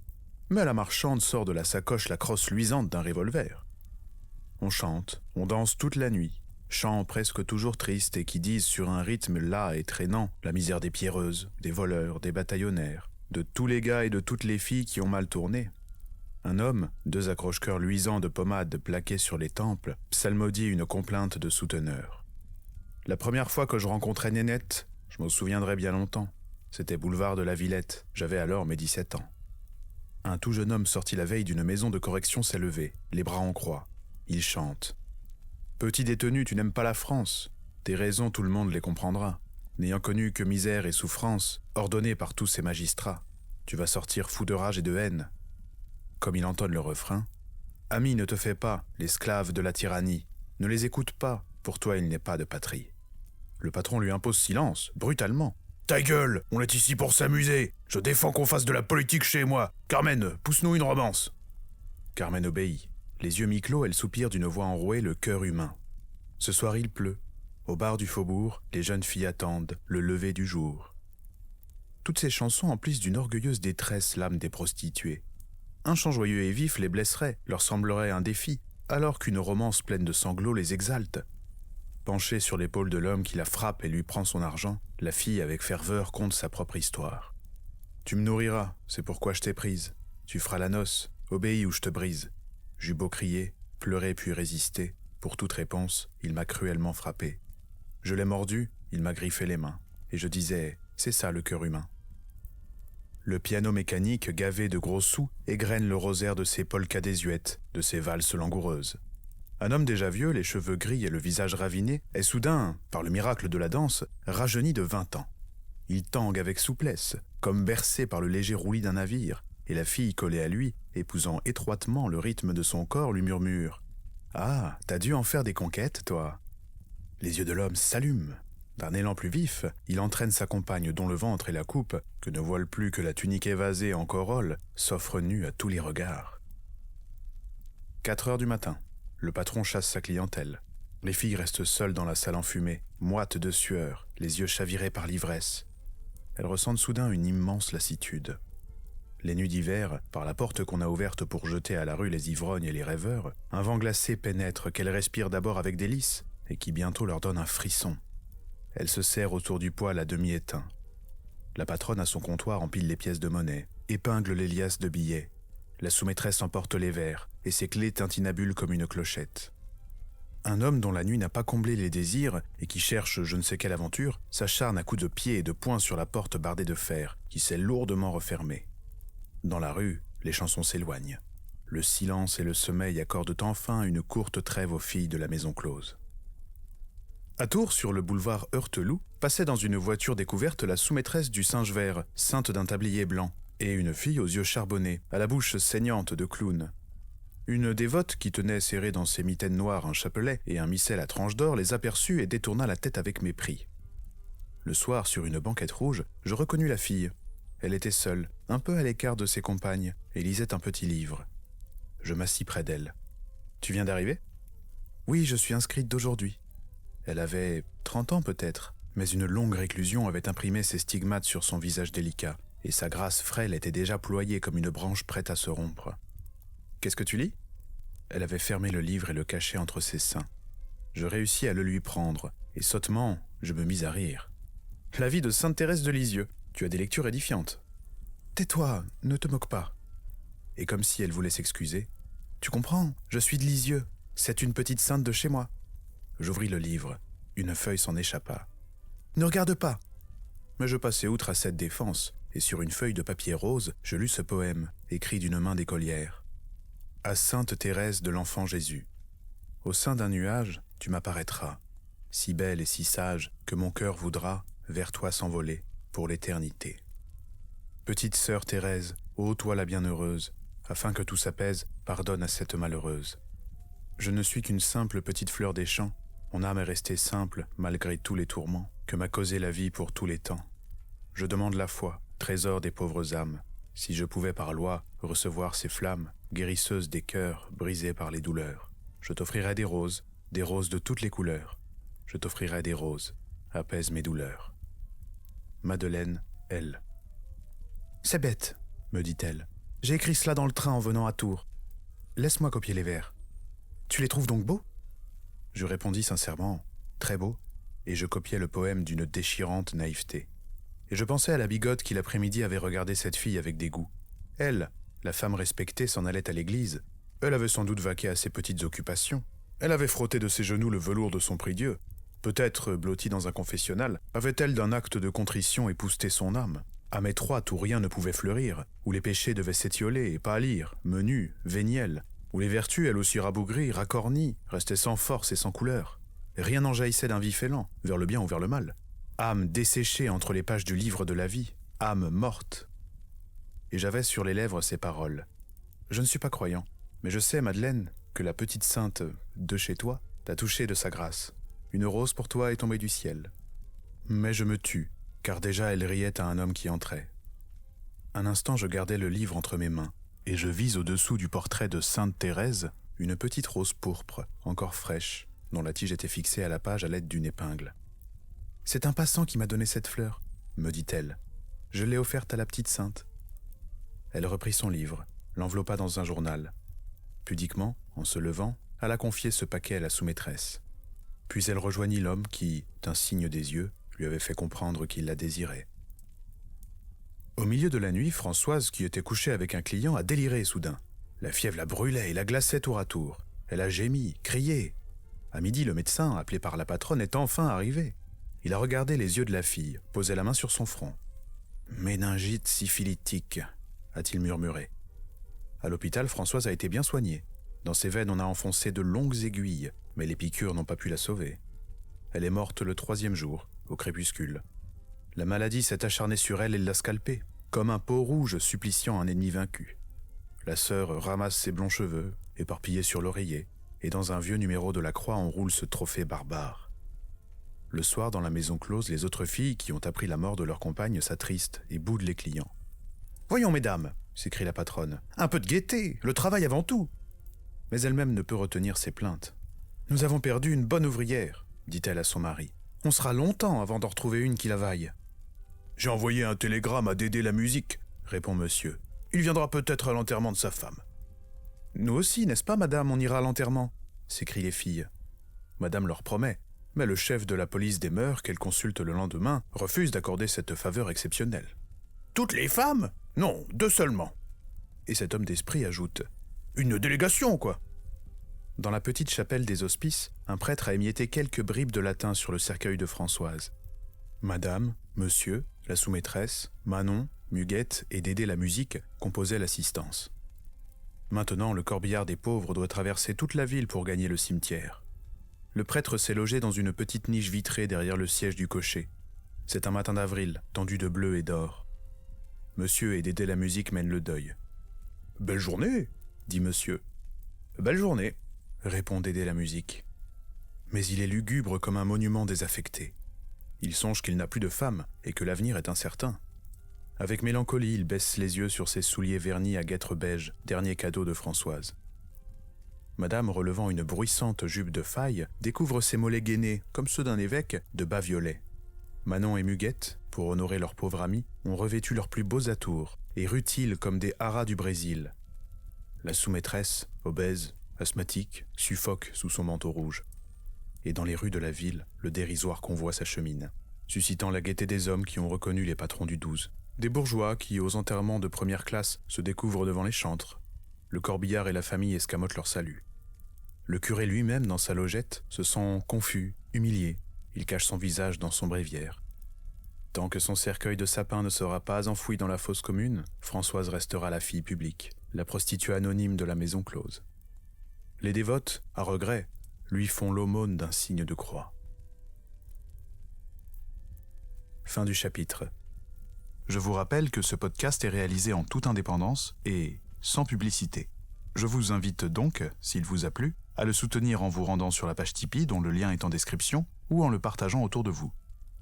Mais la marchande sort de la sacoche la crosse luisante d'un revolver. On chante, on danse toute la nuit, chants presque toujours tristes et qui disent sur un rythme las et traînant la misère des pierreuses, des voleurs, des bataillonnaires, de tous les gars et de toutes les filles qui ont mal tourné. Un homme, 2 accroche-cœurs luisants de pommade plaqués sur les tempes, psalmodie une complainte de souteneur. La première fois que je rencontrais Nénette, je m'en souviendrai bien longtemps. C'était boulevard de la Villette, j'avais alors mes 17 ans. Un tout jeune homme sorti la veille d'une maison de correction s'est levé, les bras en croix. Il chante. « Petit détenu, tu n'aimes pas la France. Tes raisons, tout le monde les comprendra. N'ayant connu que misère et souffrance, ordonnées par tous ces magistrats, tu vas sortir fou de rage et de haine. » Comme il entonne le refrain, « Ami, ne te fais pas, l'esclave de la tyrannie. Ne les écoute pas, pour toi il n'est pas de patrie. » Le patron lui impose silence, brutalement. « Ta gueule, on est ici pour s'amuser. Je défends qu'on fasse de la politique chez moi. Carmen, pousse-nous une romance. » Carmen obéit. Les yeux mi-clos, elle soupire d'une voix enrouée, le cœur humain. Ce soir, il pleut. Au bar du faubourg, les jeunes filles attendent le lever du jour. Toutes ces chansons emplissent d'une orgueilleuse détresse l'âme des prostituées. Un chant joyeux et vif les blesserait, leur semblerait un défi, alors qu'une romance pleine de sanglots les exalte. Penchée sur l'épaule de l'homme qui la frappe et lui prend son argent, la fille avec ferveur conte sa propre histoire. « Tu me nourriras, c'est pourquoi je t'ai prise. Tu feras la noce, obéis ou je te brise. » J'eus beau crier, pleurer puis résister, pour toute réponse, il m'a cruellement frappé. Je l'ai mordu, il m'a griffé les mains, et je disais, c'est ça le cœur humain. Le piano mécanique, gavé de gros sous, égrène le rosaire de ses polkas désuètes, de ses valses langoureuses. Un homme déjà vieux, les cheveux gris et le visage raviné, est soudain, par le miracle de la danse, rajeuni de 20 ans. Il tangue avec souplesse, comme bercé par le léger roulis d'un navire, et la fille collée à lui, épousant étroitement le rythme de son corps, lui murmure « Ah, t'as dû en faire des conquêtes, toi !» Les yeux de l'homme s'allument. D'un élan plus vif, il entraîne sa compagne dont le ventre et la coupe, que ne voile plus que la tunique évasée en corolle, s'offrent nus à tous les regards. 4 heures du matin, le patron chasse sa clientèle. Les filles restent seules dans la salle enfumée, moites de sueur, les yeux chavirés par l'ivresse. Elles ressentent soudain une immense lassitude. Les nuits d'hiver, par la porte qu'on a ouverte pour jeter à la rue les ivrognes et les rêveurs, un vent glacé pénètre qu'elles respirent d'abord avec délice et qui bientôt leur donne un frisson. Elles se serrent autour du poêle à demi éteint. La patronne à son comptoir empile les pièces de monnaie, épingle les liasses de billets. La sous-maîtresse emporte les verres et ses clés tintinabulent comme une clochette. Un homme dont la nuit n'a pas comblé les désirs et qui cherche je ne sais quelle aventure s'acharne à coups de pied et de poing sur la porte bardée de fer qui s'est lourdement refermée. Dans la rue, les chansons s'éloignent. Le silence et le sommeil accordent enfin une courte trêve aux filles de la maison close. À Tours, sur le boulevard Heurteloup, passait dans une voiture découverte la sous-maîtresse du Singe Vert, ceinte d'un tablier blanc, et une fille aux yeux charbonnés, à la bouche saignante de clown. Une dévote qui tenait serré dans ses mitaines noires un chapelet et un missel à tranches d'or les aperçut et détourna la tête avec mépris. Le soir, sur une banquette rouge, je reconnus la fille. Elle était seule, un peu à l'écart de ses compagnes, et lisait un petit livre. Je m'assis près d'elle. « Tu viens d'arriver ?»« Oui, je suis inscrite d'aujourd'hui. » Elle avait 30 ans peut-être, Mais une longue réclusion avait imprimé ses stigmates sur son visage délicat, et sa grâce frêle était déjà ployée comme une branche prête à se rompre. « Qu'est-ce que tu lis » Elle avait fermé le livre et le cachait entre ses seins. Je réussis à le lui prendre, et sottement, je me mis à rire. « La vie de Sainte Thérèse de Lisieux, tu as des lectures édifiantes. »« Tais-toi, ne te moque pas. » Et comme si elle voulait s'excuser, « Tu comprends, je suis de Lisieux, c'est une petite sainte de chez moi. » J'ouvris le livre, une feuille s'en échappa. « Ne regarde pas !» Mais je passai outre à cette défense, et sur une feuille de papier rose, je lus ce poème, écrit d'une main d'écolière. « À Sainte Thérèse de l'Enfant Jésus. Au sein d'un nuage, tu m'apparaîtras, si belle et si sage que mon cœur voudra vers toi s'envoler pour l'éternité. Petite sœur Thérèse, ô toi la bienheureuse, afin que tout s'apaise, pardonne à cette malheureuse. Je ne suis qu'une simple petite fleur des champs, mon âme est restée simple malgré tous les tourments que m'a causé la vie pour tous les temps. Je demande la foi, trésor des pauvres âmes, si je pouvais par loi recevoir ces flammes, guérisseuses des cœurs brisés par les douleurs. Je t'offrirais des roses de toutes les couleurs. Je t'offrirais des roses, apaise mes douleurs. Madeleine, elle. « C'est bête, me dit-elle. J'ai écrit cela dans le train en venant à Tours. Laisse-moi copier les vers. Tu les trouves donc beaux ?» Je répondis sincèrement, très beaux, et je copiai le poème d'une déchirante naïveté. Et je pensais à la bigote qui l'après-midi avait regardé cette fille avec dégoût. Elle, la femme respectée, s'en allait à l'église. Elle avait sans doute vaqué à ses petites occupations. Elle avait frotté de ses genoux le velours de son prie-dieu. Peut-être, blottie dans un confessionnal, avait-elle d'un acte de contrition épousté son âme. Âme étroite où rien ne pouvait fleurir, où les péchés devaient s'étioler et pâlir, menus, véniels, où les vertus, elles aussi rabougries, racornies, restaient sans force et sans couleur. Rien n'en jaillissait d'un vif élan, vers le bien ou vers le mal. Âme desséchée entre les pages du livre de la vie, âme morte. Et j'avais sur les lèvres ces paroles. Je ne suis pas croyant, mais je sais, Madeleine, que la petite sainte de chez toi t'a touché de sa grâce. Une rose pour toi est tombée du ciel. Mais je me tus, car déjà elle riait à un homme qui entrait. Un instant, je gardai le livre entre mes mains, et je vis au-dessous du portrait de Sainte Thérèse une petite rose pourpre, encore fraîche, dont la tige était fixée à la page à l'aide d'une épingle. « C'est un passant qui m'a donné cette fleur, » me dit-elle. « Je l'ai offerte à la petite sainte. » Elle reprit son livre, l'enveloppa dans un journal. Pudiquement, en se levant, alla confier ce paquet à la sous-maîtresse. Puis elle rejoignit l'homme qui, d'un signe des yeux, lui avait fait comprendre qu'il la désirait. Au milieu de la nuit, Françoise, qui était couchée avec un client, a déliré soudain. La fièvre la brûlait et la glaçait tour à tour. Elle a gémi, crié. À midi, le médecin, appelé par la patronne, est enfin arrivé. Il a regardé les yeux de la fille, posé la main sur son front. « Méningite syphilitique », a-t-il murmuré. À l'hôpital, Françoise a été bien soignée. Dans ses veines, on a enfoncé de longues aiguilles, mais les piqûres n'ont pas pu la sauver. Elle est morte le 3e jour, au crépuscule. La maladie s'est acharnée sur elle et l'a scalpée, comme un peau rouge suppliciant un ennemi vaincu. La sœur ramasse ses blonds cheveux, éparpillés sur l'oreiller, et dans un vieux numéro de la Croix, on roule ce trophée barbare. Le soir, dans la maison close, les autres filles qui ont appris la mort de leur compagne s'attristent et boudent les clients. « Voyons, mesdames !» s'écrie la patronne. « Un peu de gaieté, le travail avant tout !» Mais elle-même ne peut retenir ses plaintes. « Nous avons perdu une bonne ouvrière, dit-elle à son mari. On sera longtemps avant d'en retrouver une qui la vaille. »« J'ai envoyé un télégramme à Dédé la musique, répond monsieur. Il viendra peut-être à l'enterrement de sa femme. »« Nous aussi, n'est-ce pas, madame, on ira à l'enterrement ?» s'écrient les filles. Madame leur promet, mais le chef de la police des mœurs, qu'elle consulte le lendemain, refuse d'accorder cette faveur exceptionnelle. « Toutes les femmes ? Non, 2 seulement. » Et cet homme d'esprit ajoute « Une délégation, quoi !» Dans la petite chapelle des Hospices, un prêtre a émietté quelques bribes de latin sur le cercueil de Françoise. Madame, monsieur, la sous-maîtresse, Manon, Muguette et Dédé la musique composaient l'assistance. Maintenant, le corbillard des pauvres doit traverser toute la ville pour gagner le cimetière. Le prêtre s'est logé dans une petite niche vitrée derrière le siège du cocher. C'est un matin d'avril, tendu de bleu et d'or. Monsieur et Dédé la musique mènent le deuil. « Belle journée !» dit monsieur. « Belle journée !» répond Dédé la musique. Mais il est lugubre comme un monument désaffecté. Il songe qu'il n'a plus de femme et que l'avenir est incertain. Avec mélancolie, il baisse les yeux sur ses souliers vernis à guêtre beige, dernier cadeau de Françoise. Madame, relevant une bruissante jupe de faille, découvre ses mollets gainés, comme ceux d'un évêque, de bas violet. Manon et Muguette, pour honorer leur pauvre ami, ont revêtu leurs plus beaux atours et rutilent comme des haras du Brésil. La sous-maîtresse, obèse, asthmatique, suffoque sous son manteau rouge. Et dans les rues de la ville, le dérisoire convoi s'achemine, suscitant la gaieté des hommes qui ont reconnu les patrons du 12. Des bourgeois qui, aux enterrements de première classe, se découvrent devant les chantres. Le corbillard et la famille escamotent leur salut. Le curé lui-même, dans sa logette, se sent confus, humilié. Il cache son visage dans son bréviaire. Tant que son cercueil de sapin ne sera pas enfoui dans la fosse commune, Françoise restera la fille publique, la prostituée anonyme de la maison close. Les dévotes, à regret, lui font l'aumône d'un signe de croix. Fin du chapitre. Je vous rappelle que ce podcast est réalisé en toute indépendance et sans publicité. Je vous invite donc, s'il vous a plu, à le soutenir en vous rendant sur la page Tipeee dont le lien est en description ou en le partageant autour de vous.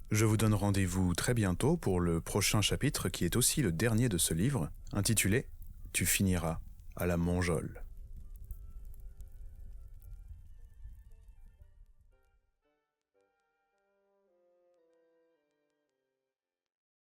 Je vous donne rendez-vous très bientôt pour le prochain chapitre qui est aussi le dernier de ce livre, intitulé « Tu finiras à la Mongeole ».